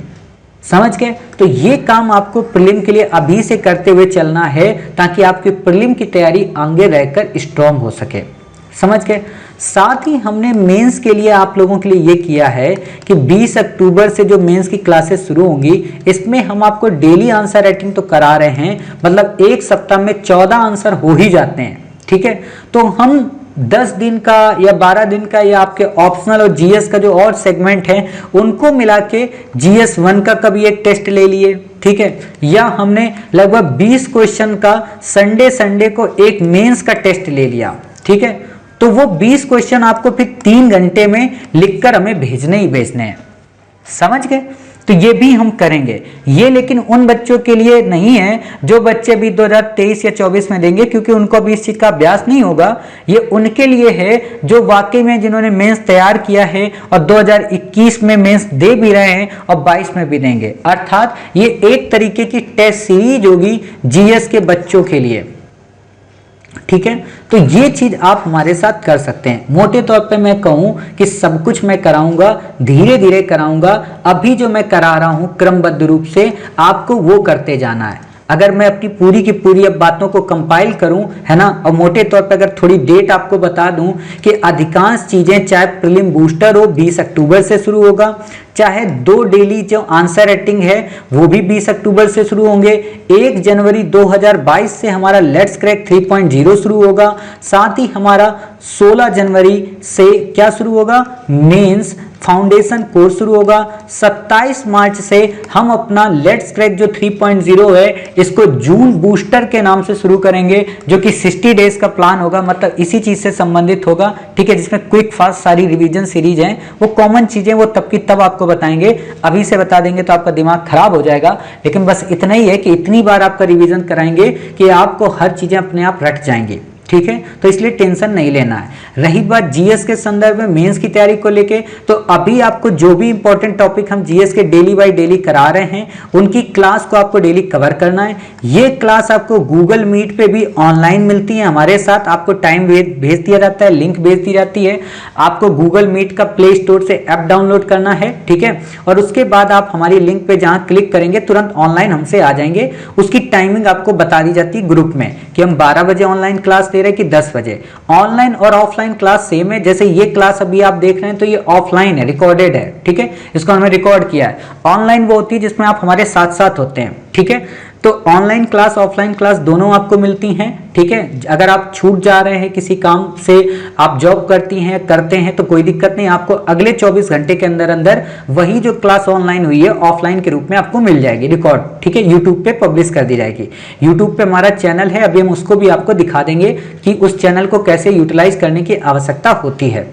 समझ गए। तो ये काम आपको प्रीलिम के लिए अभी से करते हुए चलना है ताकि आपकी प्रीलिम की तैयारी आगे रहकर स्ट्रॉन्ग हो सके, समझ गए। साथ ही हमने मेंस के लिए आप लोगों के लिए ये किया है कि 20 अक्टूबर से जो मेंस की क्लासेस शुरू होंगी, इसमें हम आपको डेली आंसर राइटिंग तो करा रहे हैं, मतलब एक सप्ताह में 14 आंसर हो ही जाते हैं, ठीक है। तो हम 10 दिन का या 12 दिन का या आपके ऑप्शनल और जीएस का जो और सेगमेंट है उनको मिला के GS 1 का कभी एक टेस्ट ले लिए, ठीक है, या हमने लगभग 20 क्वेश्चन का संडे को एक मेंस का टेस्ट ले लिया, ठीक है। तो वो 20 क्वेश्चन आपको फिर 3 घंटे में लिखकर हमें भेजने ही भेजने हैं, समझ गए। तो ये भी हम करेंगे, ये लेकिन उन बच्चों के लिए नहीं है जो बच्चे भी 2023 या 24 में देंगे, क्योंकि उनको अभी इस चीज का अभ्यास नहीं होगा। ये उनके लिए है जो वाकई में जिन्होंने मेंस तैयार किया है और 2021 में मेंस दे भी रहे हैं और 22 में भी देंगे। अर्थात ये एक तरीके की टेस्ट सीरीज होगी जीएस के बच्चों के लिए, ठीक है। तो ये चीज आप हमारे साथ कर सकते हैं। मोटे तौर पे मैं कहूं कि सब कुछ मैं कराऊंगा, धीरे धीरे कराऊंगा। अभी जो मैं करा रहा हूं क्रमबद्ध रूप से आपको वो करते जाना है। अगर मैं अपनी पूरी की पूरी अब बातों को कंपाइल करूं, है ना, और मोटे तौर पे अगर थोड़ी डेट आपको बता दूं कि अधिकांश चीजें चाहे प्रीलिम बूस्टर हो 20 अक्टूबर से शुरू होगा, चाहे 2 डेली जो आंसर राइटिंग है वो भी 20 अक्टूबर से शुरू होंगे, 1 जनवरी 2022 से हमारा लेट्स क्रैक 3.0 शुरू होगा, साथ ही हमारा 16 जनवरी से क्या शुरू होगा, मेंस फाउंडेशन कोर्स शुरू होगा। 27 मार्च से हम अपना लेट्स क्रैक जो 3.0 है इसको जून बूस्टर के नाम से शुरू करेंगे, जो कि 60 डेज का प्लान होगा, मतलब इसी चीज से संबंधित होगा, ठीक है, जिसमें क्विक फास्ट सारी रिवीजन सीरीज हैं, वो कॉमन चीजें वो तब की तब आपको बताएंगे। अभी से बता देंगे तो आपका दिमाग खराब हो जाएगा, लेकिन बस इतना ही है कि इतनी बार आपका रिवीजन कराएंगे कि आपको हर चीजें अपने आप रट जाएंगी, ठीक है। तो इसलिए टेंशन नहीं लेना है। रही बात जीएस के संदर्भ में मेंस की तैयारी को लेके, तो अभी आपको जो भी इंपॉर्टेंट टॉपिक हम जीएस के डेली बाय डेली करा रहे हैं उनकी क्लास को आपको डेली कवर करना है। ये क्लास आपको गूगल मीट पे भी ऑनलाइन मिलती है हमारे साथ, आपको टाइम भेज दिया जाता है, लिंक भेज दी जाती है, आपको गूगल मीट का प्ले स्टोर से ऐप डाउनलोड करना है, ठीक है, और उसके बाद आप हमारी लिंक पे जहां क्लिक करेंगे तुरंत ऑनलाइन हमसे आ जाएंगे। उसकी टाइमिंग आपको बता दी जाती है ग्रुप में कि हम 12 बजे ऑनलाइन क्लास दे रहे कि 10 बजे। ऑनलाइन और ऑफलाइन क्लास सेम है। जैसे ये क्लास अभी आप देख रहे हैं तो ये ऑफलाइन है, रिकॉर्डेड है, ठीक है, इसको हमने रिकॉर्ड किया है। ऑनलाइन वो होती है जिसमें आप हमारे साथ साथ होते हैं, ठीक है। तो ऑनलाइन क्लास ऑफलाइन क्लास दोनों आपको मिलती हैं, ठीक है। अगर आप छूट जा रहे हैं किसी काम से, आप जॉब करती हैं करते हैं तो कोई दिक्कत नहीं, आपको अगले 24 घंटे के अंदर अंदर वही जो क्लास ऑनलाइन हुई है ऑफलाइन के रूप में आपको मिल जाएगी रिकॉर्ड, ठीक है, यूट्यूब पे पब्लिश कर दी जाएगी। यूट्यूब पे हमारा चैनल है, अभी हम उसको भी आपको दिखा देंगे कि उस चैनल को कैसे यूटिलाइज करने की आवश्यकता होती है।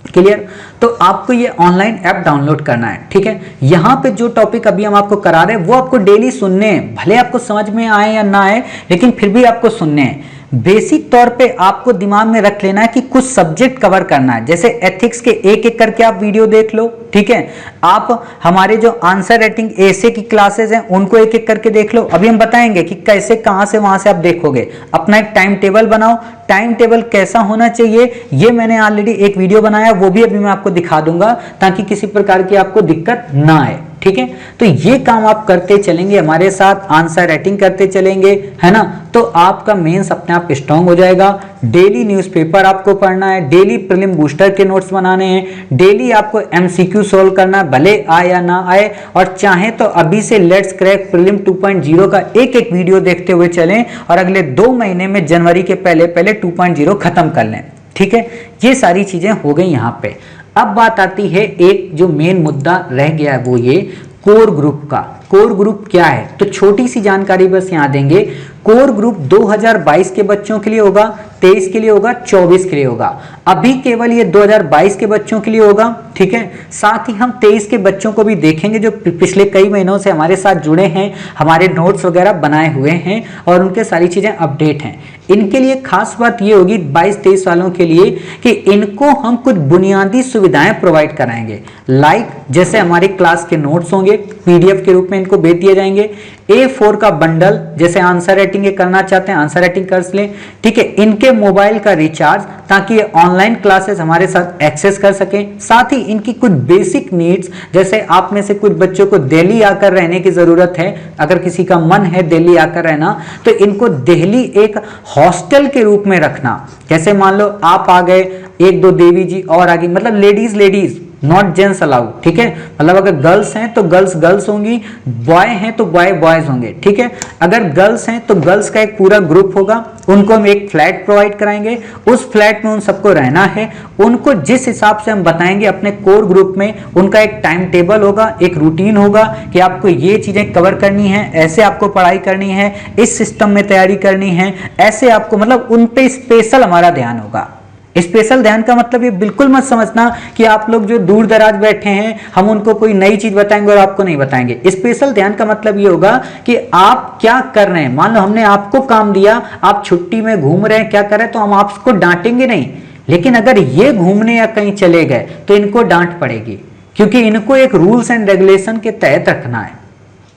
क्लियर। तो आपको ये ऑनलाइन ऐप डाउनलोड करना है, ठीक है। यहां पे जो टॉपिक अभी हम आपको करा रहे हैं वो आपको डेली सुनने हैं, भले आपको समझ में आए या ना आए, लेकिन फिर भी आपको सुनने हैं। बेसिक तौर पे आपको दिमाग में रख लेना है कि कुछ सब्जेक्ट कवर करना है। जैसे एथिक्स के एक एक करके आप वीडियो देख लो, ठीक है। आप हमारे जो आंसर राइटिंग ऐसे की क्लासेस हैं उनको एक एक करके देख लो। अभी हम बताएंगे कि कैसे कहां से वहां से आप देखोगे। अपना एक टाइम टेबल बनाओ। टाइम टेबल कैसा होना चाहिए ये मैंने ऑलरेडी एक वीडियो बनाया, वो भी अभी मैं आपको दिखा दूंगा ताकि किसी प्रकार की आपको दिक्कत ना आए, ठीक है। तो ये काम आप करते चलेंगे हमारे साथ, आंसर राइटिंग करते चलेंगे, है ना, तो आपका मेंस अपने आप स्ट्रांग हो जाएगा। डेली न्यूज़पेपर आपको पढ़ना है, डेली प्रीलिम बूस्टर के नोट्स बनाने हैं, डेली आपको एमसीक्यू सोल्व करना है, भले आए या ना आए, और चाहे तो अभी से लेट्स क्रैक प्रीलिम 2.0 का एक एक वीडियो देखते हुए चलें और अगले 2 महीने में जनवरी के पहले पहले 2.0 खत्म कर लें, ठीक है। ये सारी चीजें हो गई यहाँ पे। अब बात आती है एक जो मेन मुद्दा रह गया है वो ये कोर ग्रुप का। कोर ग्रुप क्या है, तो छोटी सी जानकारी बस यहाँ देंगे। कोर ग्रुप 2022 के बच्चों के लिए होगा, 23 के लिए होगा, 24 के लिए होगा। अभी केवल ये 2022 के बच्चों के लिए होगा, ठीक है। साथ ही हम 23 के बच्चों को भी देखेंगे जो पिछले कई महीनों से हमारे साथ जुड़े हैं, हमारे नोट्स वगैरह बनाए हुए हैं और उनके सारी चीजें अपडेट हैं। इनके लिए खास बात ये होगी 22-23 वालों के लिए कि इनको हम कुछ बुनियादी सुविधाएं प्रोवाइड कराएंगे, लाइक जैसे हमारी क्लास के नोट्स होंगे, पीडीएफ के रूप में इनको भेज दिए जाएंगे। A4 का बंडल, जैसे आंसर राइटिंग ये करना चाहते हैं आंसर राइटिंग कर लें, ठीक है। इनके मोबाइल का रिचार्ज, ताकि ये ऑनलाइन क्लासेस हमारे साथ एक्सेस कर सकें। साथ ही इनकी कुछ बेसिक नीड्स, जैसे आप में से कुछ बच्चों को दिल्ली आकर रहने की जरूरत है, अगर किसी का मन है दिल्ली आकर रहना, तो इनको दिल्ली एक हॉस्टल के रूप में रखना। जैसे मान लो आप आ गए, 1-2 देवी जी और आगे, मतलब लेडीज नॉट जेंट्स अलाउड, ठीक है। मतलब अगर गर्ल्स हैं तो गर्ल्स होंगी, बॉय हैं तो बॉयज होंगे, ठीक है। अगर गर्ल्स हैं तो गर्ल्स का एक पूरा ग्रुप होगा, उनको हम एक फ्लैट प्रोवाइड कराएंगे, उस फ्लैट में उन सबको रहना है। उनको जिस हिसाब से हम बताएंगे अपने कोर ग्रुप में, उनका एक टाइम टेबल होगा, एक रूटीन होगा कि आपको ये चीजें कवर करनी है, ऐसे आपको पढ़ाई करनी है, इस सिस्टम में तैयारी करनी है, ऐसे आपको, मतलब उन पे स्पेशल हमारा ध्यान होगा। स्पेशल ध्यान का मतलब ये बिल्कुल मत समझना कि आप लोग जो दूर दराज बैठे हैं हम उनको कोई नई चीज बताएंगे और आपको नहीं बताएंगे। स्पेशल ध्यान का मतलब ये होगा कि आप क्या कर रहे हैं। मान लो हमने आपको काम दिया, आप छुट्टी में घूम रहे हैं, क्या कर रहे हैं, तो हम आपको डांटेंगे नहीं, लेकिन अगर ये घूमने या कहीं चले गए तो इनको डांट पड़ेगी, क्योंकि इनको एक रूल्स एंड रेगुलेशन के तहत रखना है।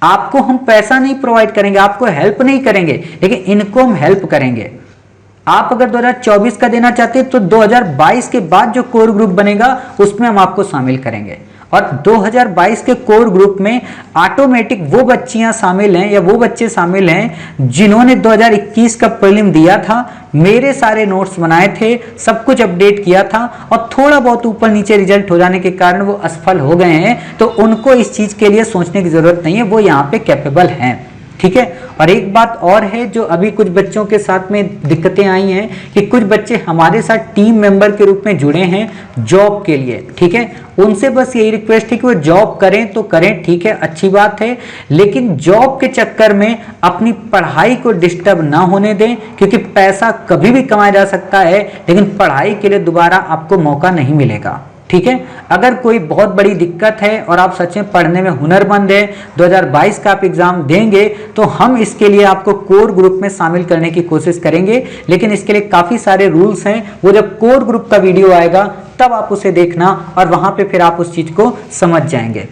आपको हम पैसा नहीं प्रोवाइड करेंगे, आपको हेल्प नहीं करेंगे, लेकिन इनको हम हेल्प करेंगे। आप अगर 2024 का देना चाहते हैं तो 2022 के बाद जो कोर ग्रुप बनेगा उसमें हम आपको शामिल करेंगे। और 2022 के कोर ग्रुप में ऑटोमेटिक वो बच्चियां शामिल हैं या वो बच्चे शामिल हैं जिन्होंने 2021 का प्रीलिम दिया था, मेरे सारे नोट्स बनाए थे, सब कुछ अपडेट किया था, और थोड़ा बहुत ऊपर नीचे रिजल्ट हो जाने के कारण वो असफल हो गए हैं, तो उनको इस चीज के लिए सोचने की जरूरत नहीं है, वो यहाँ पे कैपेबल हैं, ठीक है। और एक बात और है जो अभी कुछ बच्चों के साथ में दिक्कतें आई हैं कि कुछ बच्चे हमारे साथ टीम मेंबर के रूप में जुड़े हैं जॉब के लिए, ठीक है। उनसे बस यही रिक्वेस्ट है कि वो जॉब करें तो करें, ठीक है, अच्छी बात है, लेकिन जॉब के चक्कर में अपनी पढ़ाई को डिस्टर्ब ना होने दें, क्योंकि पैसा कभी भी कमाया जा सकता है, लेकिन पढ़ाई के लिए दोबारा आपको मौका नहीं मिलेगा, ठीक है। अगर कोई बहुत बड़ी दिक्कत है और आप सच में पढ़ने में हुनरमंद हैं, 2022 का आप एग्जाम देंगे, तो हम इसके लिए आपको कोर ग्रुप में शामिल करने की कोशिश करेंगे, लेकिन इसके लिए काफी सारे रूल्स हैं। वो जब कोर ग्रुप का वीडियो आएगा तब आप उसे देखना और वहां पे फिर आप उस चीज को समझ जाएंगे।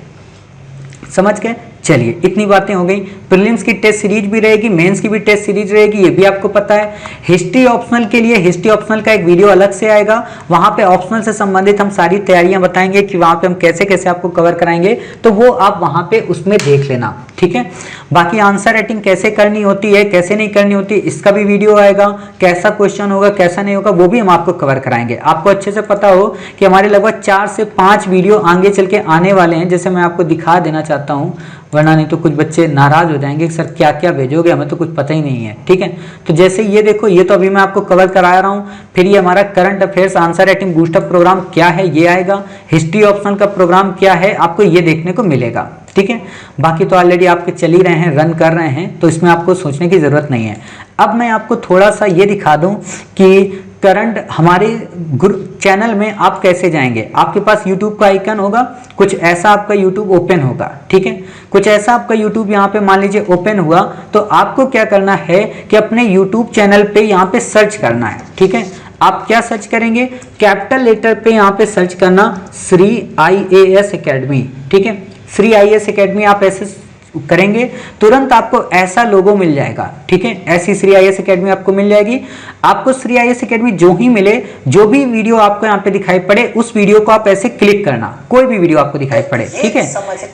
समझ गए? चलिए, इतनी बातें हो गई। प्रीलिम्स की टेस्ट सीरीज भी रहेगी, मेंस की भी टेस्ट सीरीज रहेगी, ये भी आपको पता है। हिस्ट्री ऑप्शनल के लिए हिस्ट्री ऑप्शनल का एक वीडियो अलग से आएगा, वहां पे ऑप्शनल से संबंधित हम सारी तैयारियां बताएंगे कि वहां पे हम कैसे कैसे आपको कवर कराएंगे, तो वो आप वहां पे उसमें देख लेना, ठीक है। बाकी आंसर राइटिंग कैसे करनी होती है, कैसे नहीं करनी होती, इसका भी वीडियो आएगा, कैसा क्वेश्चन होगा, कैसा नहीं होगा, वो भी हम आपको कवर कराएंगे। आपको अच्छे से पता हो कि हमारे लगभग 4 से 5 वीडियो आगे चल के आने वाले हैं, जैसे मैं आपको दिखा देना चाहता हूँ, वरना नहीं तो कुछ बच्चे नाराज हो जाएंगे कि सर क्या क्या भेजोगे, हमें तो कुछ पता ही नहीं है, ठीक है। तो जैसे ये देखो, ये तो अभी मैं आपको कवर करा रहा हूँ, फिर ये हमारा current affairs answer writing boost up program क्या है ये आएगा, हिस्ट्री ऑप्शनल का प्रोग्राम क्या है आपको ये देखने को मिलेगा, ठीक है। बाकी तो ऑलरेडी आपके चल ही रहे हैं, रन कर रहे हैं, तो इसमें आपको सोचने की जरूरत नहीं है। अब मैं आपको थोड़ा सा ये दिखा दूं कि करंट हमारे चैनल में आप कैसे जाएंगे। आपके पास YouTube का आइकन होगा, कुछ ऐसा आपका YouTube ओपन होगा, ठीक है। कुछ ऐसा आपका YouTube यहाँ पे मान लीजिए ओपन हुआ, तो आपको क्या करना है कि अपने YouTube चैनल पे यहाँ पे सर्च करना है, ठीक है। आप क्या सर्च करेंगे, कैपिटल लेटर पे यहाँ पे सर्च करना श्री IAS एकेडमी, ठीक है। श्री IAS एकेडमी आप ऐसे करेंगे तुरंत आपको ऐसा लोगो मिल जाएगा, ठीक है। ऐसी श्री आईएएस एकेडमी आपको मिल जाएगी। आपको श्री आईएएस एकेडमी जो ही मिले, जो भी वीडियो आपको यहाँ पे दिखाई पड़े उस वीडियो को आप ऐसे क्लिक करना, कोई भी वीडियो आपको दिखाई पड़े, ठीक है।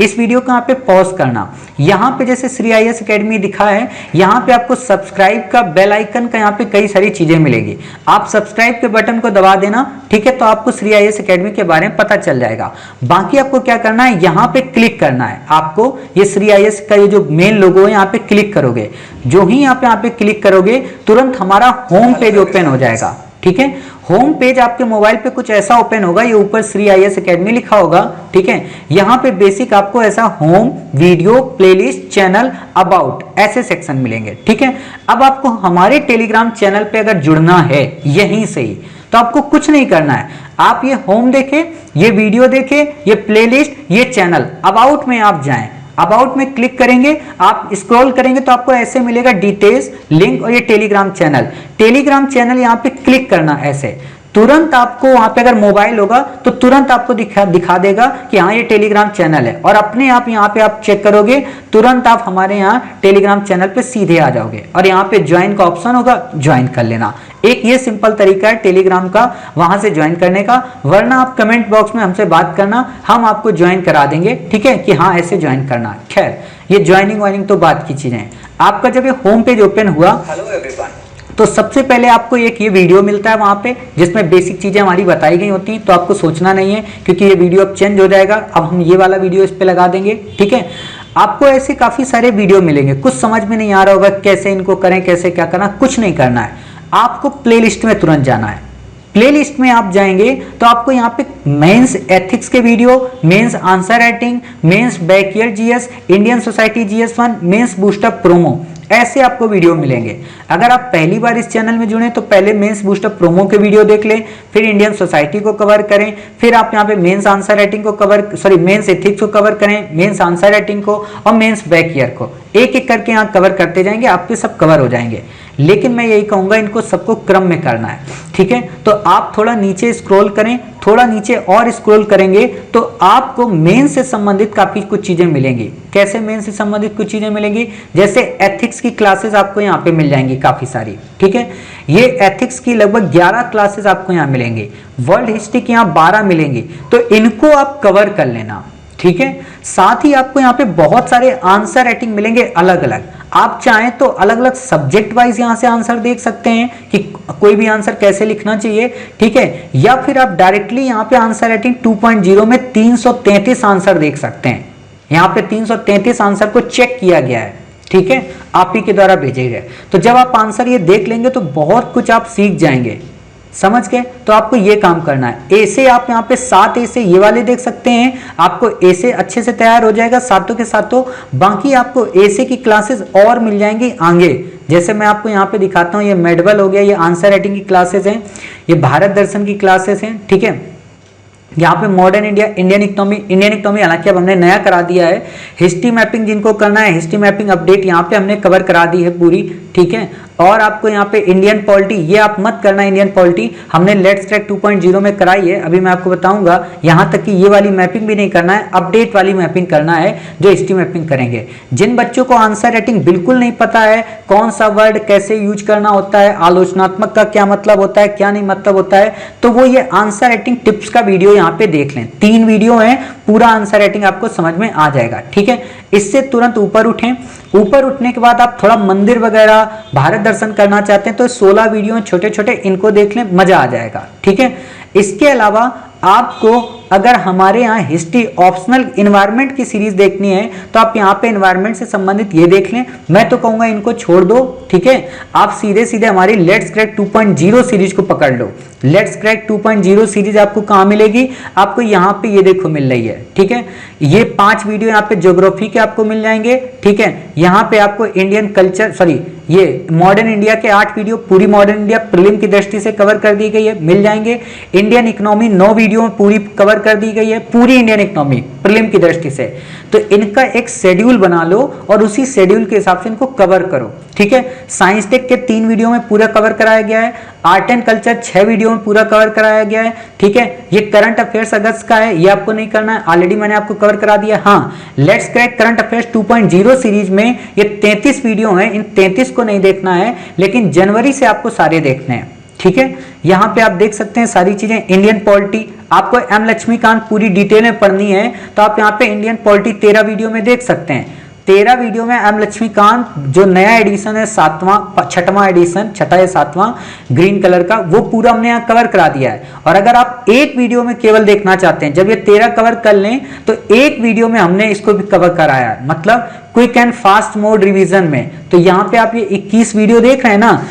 इस वीडियो को यहाँ पे पॉज करना, यहाँ पे जैसे श्री आईएएस एकेडमी दिखा है, यहाँ पे आपको सब्सक्राइब का बेल आइकन का यहाँ पे कई सारी चीजें मिलेगी। आप सब्सक्राइब के बटन को दबा देना, ठीक है, तो आपको श्री आईएएस एकेडमी के बारे में पता चल जाएगा। बाकी आपको क्या करना है, यहाँ पे क्लिक करना है। आपको ये श्री आईएएस का ये जो मेन लोगो है यहाँ पे क्लिक करोगे, जो ही यहाँ पे क्लिक करोगे तुरंत हमारा होम पेज ओपन हो जाएगा, ठीक है। होम पेज आपके मोबाइल पे कुछ ऐसा ओपन होगा, ये ऊपर श्री आईएएस एकेडमी लिखा होगा, ठीक है। यहाँ पे बेसिक आपको ऐसा home, video, playlist, channel, about ऐसे सेक्शन मिलेंगे, ठीक है। अब आपको हमारे टेलीग्राम चैनल पे अगर जुड़ना है यहीं से ही, तो आपको कुछ नहीं करना है। आप ये होम देखें, ये वीडियो देखें, ये प्लेलिस्ट, ये चैनल, अबाउट में आप जाएं, अबाउट में क्लिक करेंगे, आप स्क्रॉल करेंगे तो आपको ऐसे मिलेगा डिटेल्स, लिंक और ये टेलीग्राम चैनल। टेलीग्राम चैनल यहाँ पे क्लिक करना, ऐसे तुरंत आपको वहां पे अगर मोबाइल होगा तो तुरंत आपको दिखा देगा कि हाँ ये टेलीग्राम चैनल है, और अपने आप यहाँ पे आप चेक करोगे तुरंत आप हमारे यहाँ टेलीग्राम चैनल पे सीधे आ जाओगे, और यहाँ पे ज्वाइन का ऑप्शन होगा, ज्वाइन कर लेना। एक ये सिंपल तरीका है टेलीग्राम का वहां से ज्वाइन करने का, वरना आप कमेंट बॉक्स में हमसे बात करना, हम आपको ज्वाइन करा देंगे, ठीक है, कि हाँ ऐसे ज्वाइन करना। खैर ये ज्वाइनिंग वाइनिंग तो बात की चीजें हैं। आपका जब ये होम पेज ओपन हुआ, हेलो एवरीवन, तो सबसे पहले आपको एक ये वीडियो मिलता है वहां पे जिसमें बेसिक चीजें हमारी बताई गई होती हैं, तो आपको सोचना नहीं है क्योंकि ये वीडियो अब चेंज हो जाएगा। अब हम ये वाला वीडियो इस पे लगा देंगे, ठीक है। आपको ऐसे काफी सारे वीडियो मिलेंगे, कुछ समझ में नहीं आ रहा होगा कैसे इनको करें, कैसे क्या करना, कुछ नहीं करना है, आपको प्लेलिस्ट में तुरंत जाना है। प्लेलिस्ट में आप जाएंगे तो आपको यहाँ पे मेंस एथिक्स के video, mains answer writing, mains back year GS, Indian society GS 1, mains boost up promo, ऐसे आपको वीडियो मिलेंगे। अगर आप पहली बार इस चैनल में जुड़े तो पहले मेंस बूस्टअप प्रोमो के वीडियो देख लें, फिर इंडियन सोसाइटी को कवर करें, फिर आप यहाँ पे मेंस आंसर राइटिंग को मेंस एथिक्स को कवर करें, मेंस आंसर राइटिंग को और मेंस बैकईयर को, एक एक करके यहाँ कवर करते जाएंगे, आपके सब कवर हो जाएंगे। लेकिन मैं यही कहूंगा इनको सबको क्रम में करना है, ठीक है। तो आप थोड़ा नीचे स्क्रॉल करें, थोड़ा नीचे और स्क्रॉल करेंगे तो आपको मेंस से संबंधित काफी कुछ चीजें मिलेंगी। कैसे मेंस से संबंधित कुछ चीजें मिलेंगी, जैसे एथिक्स की क्लासेस आपको यहाँ पे मिल जाएंगी काफी सारी, ठीक है। ये एथिक्स की लगभग 11 क्लासेस आपको यहाँ मिलेंगी, वर्ल्ड हिस्ट्री की यहाँ 12 मिलेंगी, तो इनको आप कवर कर लेना, ठीक है। साथ ही आपको यहाँ पे बहुत सारे आंसर राइटिंग मिलेंगे अलग अलग। आप चाहें तो अलग अलग सब्जेक्ट वाइज यहाँ से आंसर देख सकते हैं कि कोई भी आंसर कैसे लिखना चाहिए, ठीक है। या फिर आप डायरेक्टली यहाँ पे आंसर राइटिंग 2.0 में 333 आंसर देख सकते हैं। यहाँ पे 333 आंसर को चेक किया गया है, ठीक है, आप ही के द्वारा भेजे गए। तो जब आप आंसर ये देख लेंगे तो बहुत कुछ आप सीख जाएंगे, समझ गए। तो आपको ये काम करना है। ऐसे आप यहाँ पे 7 ऐसे ये वाले देख सकते हैं, आपको ऐसे अच्छे से तैयार हो जाएगा सातों के सातों। बाकी आपको ऐसे की क्लासेस और मिल जाएंगी आगे, जैसे मैं आपको यहाँ पे दिखाता हूँ, ये मेडबल हो गया, ये आंसर राइटिंग की क्लासेस हैं, ये भारत दर्शन की क्लासेस हैं, ठीक है। यहाँ पे मॉडर्न इंडिया, इंडियन इकोनॉमी हालांकि अब हमने नया करा दिया है। हिस्ट्री मैपिंग जिनको करना है, हिस्ट्री मैपिंग अपडेट यहाँ पे हमने कवर करा दी है पूरी, ठीक है। और आपको यहाँ पे इंडियन पॉलिटी, ये आप मत करना, इंडियन पॉलिटी हमने लेट्स क्रैक 2.0 में कराई है, अभी मैं आपको बताऊंगा। यहाँ तक कि ये वाली मैपिंग भी नहीं करना है, अपडेट वाली मैपिंग करना है जो हिस्ट्री मैपिंग करेंगे। जिन बच्चों को आंसर राइटिंग बिल्कुल नहीं पता है, कौन सा वर्ड कैसे यूज करना होता है, आलोचनात्मक का क्या मतलब होता है, क्या नहीं मतलब होता है, तो वो ये आंसर राइटिंग टिप्स का वीडियो यहाँ पे देख लें। 3 वीडियो है, पूरा आंसर राइटिंग आपको समझ में आ जाएगा, ठीक है। इससे तुरंत ऊपर उठें। ऊपर उठने के बाद आप थोड़ा मंदिर वगैरह, भारत दर्शन करना चाहते हैं तो 16 वीडियो छोटे छोटे, इनको देख लें, मजा आ जाएगा, ठीक है। इसके अलावा आपको अगर हमारे यहाँ हिस्ट्री ऑप्शनल इन्वायरमेंट की सीरीज देखनी है तो आप यहाँ पे इन्वायरमेंट से संबंधित ये देख लें। मैं तो कहूंगा इनको छोड़ दो, ठीक है। आप सीधे सीधे हमारी लेट्स क्रैक 2.0 सीरीज को पकड़ लो। लेट्स क्रैक 2.0 सीरीज आपको कहाँ मिलेगी, आपको यहाँ पे ये देखो मिल रही है, ठीक है। ये 5 वीडियो यहाँ पे ज्योग्राफी के आपको मिल जाएंगे, ठीक है। यहाँ पे आपको इंडियन कल्चर, ये मॉडर्न इंडिया के 8 वीडियो पूरी मॉडर्न इंडिया प्रीलिम की दृष्टि से कवर कर दी गई है, मिल जाएंगे। इंडियन इकोनॉमी 9 वीडियो में पूरी कवर कर दी गई है, पूरी इंडियन इकोनॉमी प्रीलिम की दृष्टि से। तो इनका एक शेड्यूल बना लो और उसी शेड्यूल के हिसाब से इनको कवर करो। ठीक है। साइंस टेक के 3 वीडियो में पूरा कवर कराया गया है। आर्ट एंड कल्चर 6 वीडियो में पूरा कवर कराया गया है, ठीक है। ये करंट अफेयर्स अगस्त का है, ये आपको नहीं करना है, ऑलरेडी मैंने आपको कवर करा दिया। हाँ, let's crack current affairs 2.0 series में ये 33 वीडियो हैं, इन 33 को नहीं देखना है, लेकिन जनवरी से आपको सारे देखने हैं, ठीक है। यहां पे आप देख सकते हैं सारी चीजें। इंडियन पॉलिटी आपको एम लक्ष्मीकांत पूरी डिटेल में पढ़नी है तो आप यहाँ पे इंडियन पॉलिटी 13 वीडियो में देख सकते हैं। 13 वीडियो में एम लक्ष्मीकांत जो नया एडिशन है, 6वां एडिशन, 6ठा या 7वां ग्रीन कलर का, वो पूरा हमने यहाँ कवर करा दिया है। और अगर आप एक वीडियो में केवल देखना चाहते हैं, जब ये 13 कवर कर लें तो एक वीडियो में हमने इसको भी कवर कराया है, मतलब quick and fast mode revision में। तो यहाँ पे आप ये 21 वीडियो देख रहे हैं ना,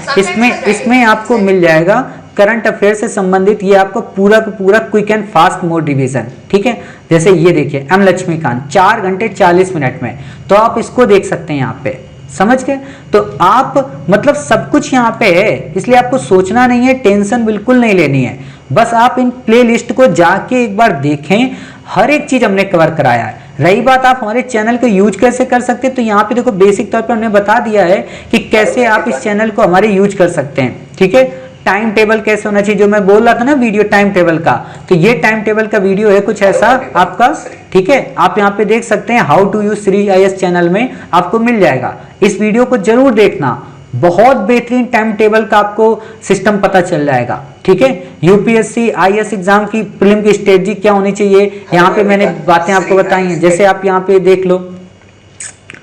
इसमें आपको मिल जाएगा करंट अफेयर से संबंधित ये आपको पूरा का पूरा quick and fast mode revision, ठीक है। जैसे ये देखिए एम लक्ष्मीकांत 4 घंटे 40 मिनट में, तो आप इसको देख सकते हैं यहाँ पे, समझ गए। तो आप मतलब सब कुछ यहाँ पे है, इसलिए आपको सोचना नहीं है, टेंशन बिल्कुल नहीं लेनी है। बस आप इन प्ले लिस्ट को जाके एक बार देखें, हर एक चीज हमने कवर कराया है। रही बात आप हमारे चैनल को यूज कैसे कर सकते हैं, तो यहाँ पे देखो बेसिक तौर पर हमने बता दिया है कि कैसे आप इस चैनल को हमारे यूज कर सकते हैं, ठीक है। टाइम टेबल कैसे होना चाहिए, जो मैं बोल रहा था ना वीडियो टाइम टेबल का, तो ये टाइम टेबल का वीडियो है कुछ ऐसा आपका, ठीक है। आप यहाँ पे देख सकते हैं how to use Shri IAS channel में आपको मिल जाएगा। इस वीडियो को जरूर देखना, बहुत बेहतरीन टाइम टेबल का आपको सिस्टम पता चल जाएगा, ठीक है। यूपीएससी IAS एग्जाम की प्रीलिम की स्ट्रेटजी क्या होनी चाहिए, यहाँ पे मैंने बातें आपको बताई हैं, जैसे आप यहाँ पे देख लो,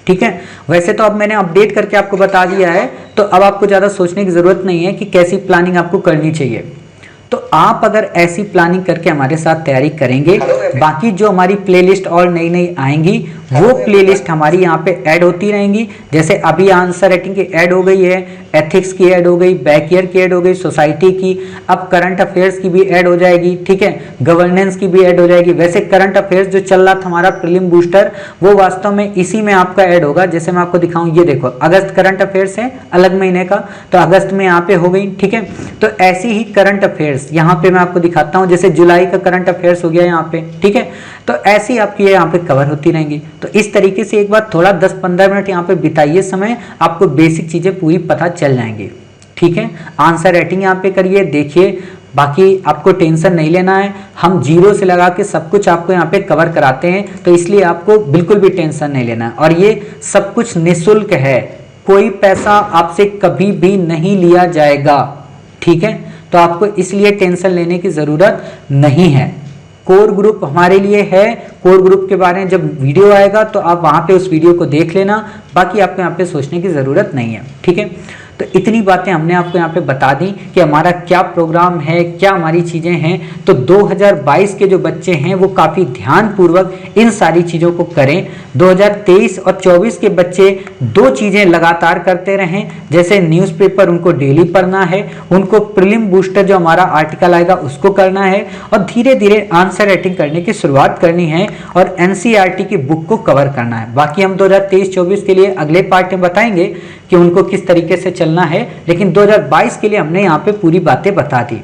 ठीक है। वैसे तो अब मैंने अपडेट करके आपको बता दिया है, तो अब आपको ज्यादा सोचने की जरूरत नहीं है कि कैसी प्लानिंग आपको करनी चाहिए। तो आप अगर ऐसी प्लानिंग करके हमारे साथ तैयारी करेंगे, बाकी जो हमारी प्लेलिस्ट और नई नई आएंगी वो प्लेलिस्ट हमारी यहाँ पे ऐड होती रहेंगी। जैसे अभी आंसर राइटिंग की ऐड हो गई है, एथिक्स की ऐड हो गई, बैक ईयर की ऐड हो गई, सोसाइटी की, अब करंट अफेयर्स की भी ऐड हो जाएगी, ठीक है, गवर्नेंस की भी ऐड हो जाएगी। वैसे करंट अफेयर्स जो चल रहा था हमारा प्रीलिम बूस्टर, वो वास्तव में इसी में आपका ऐड होगा। जैसे मैं आपको दिखाऊं, ये देखो अगस्त करंट अफेयर्स है अलग महीने का, तो अगस्त में यहाँ पे हो गई, ठीक है। तो ऐसी ही करंट अफेयर्स यहाँ पे मैं आपको दिखाता हूँ, जैसे जुलाई का करंट अफेयर्स हो गया यहाँ पे, ठीक है। तो ऐसी आपकी यहाँ पे कवर होती रहेंगी। तो इस तरीके से एक बार थोड़ा 10-15 मिनट यहाँ पे बिताइए समय, आपको बेसिक चीजें पूरी पता चल जाएंगी, ठीक है। आंसर राइटिंग यहाँ पे करिए, देखिए, बाकी आपको टेंशन नहीं लेना है। हम जीरो से लगा के सब कुछ आपको यहाँ पे कवर कराते हैं, तो इसलिए आपको बिल्कुल भी टेंशन नहीं लेना है। और ये सब कुछ निःशुल्क है, कोई पैसा आपसे कभी भी नहीं लिया जाएगा, ठीक है। तो आपको इसलिए टेंशन लेने की जरूरत नहीं है। कोर ग्रुप हमारे लिए है, कोर ग्रुप के बारे में जब वीडियो आएगा तो आप वहां पे उस वीडियो को देख लेना, बाकी आपको यहाँ पे सोचने की जरूरत नहीं है, ठीक है। तो इतनी बातें हमने आपको यहाँ पे बता दी कि हमारा क्या प्रोग्राम है, क्या हमारी चीजें हैं। तो 2022 के जो बच्चे हैं वो काफी ध्यानपूर्वक इन सारी चीजों को करें। 2023 और 24 के बच्चे 2 चीजें लगातार करते रहें, जैसे न्यूज़पेपर उनको डेली पढ़ना है, उनको प्रीलिम बूस्टर जो हमारा आर्टिकल आएगा उसको करना है, और धीरे धीरे आंसर राइटिंग करने की शुरुआत करनी है, और NCERT की बुक को कवर करना है। बाकी हम 2023-24 के लिए अगले पार्ट में बताएंगे कि उनको किस तरीके से चलना है, लेकिन 2022 के लिए हमने यहाँ पे पूरी बातें बता दी।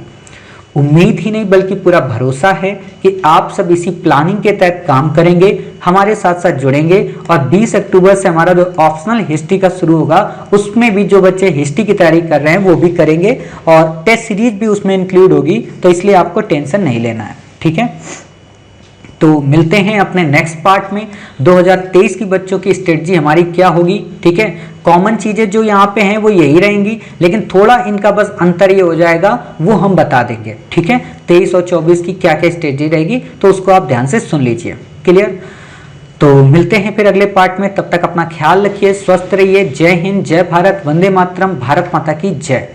उम्मीद ही नहीं बल्कि पूरा भरोसा है कि आप सब इसी प्लानिंग के तहत काम करेंगे, हमारे साथ साथ जुड़ेंगे, और 20 अक्टूबर से हमारा जो ऑप्शनल हिस्ट्री का शुरू होगा उसमें भी जो बच्चे हिस्ट्री की तैयारी कर रहे हैं वो भी करेंगे, और टेस्ट सीरीज भी उसमें इंक्लूड होगी, तो इसलिए आपको टेंशन नहीं लेना है, ठीक है। तो मिलते हैं अपने नेक्स्ट पार्ट में। 2023 की बच्चों की स्ट्रेटजी हमारी क्या होगी, ठीक है। कॉमन चीजें जो यहाँ पे हैं वो यही रहेंगी, लेकिन थोड़ा इनका बस अंतर ये हो जाएगा, वो हम बता देंगे, ठीक है। 23 और 24 की क्या क्या स्ट्रेटजी रहेगी, तो उसको आप ध्यान से सुन लीजिए, क्लियर। तो मिलते हैं फिर अगले पार्ट में, तब तक अपना ख्याल रखिए, स्वस्थ रहिए। जय हिंद, जय भारत, वंदे मातरम, भारत माता की जय।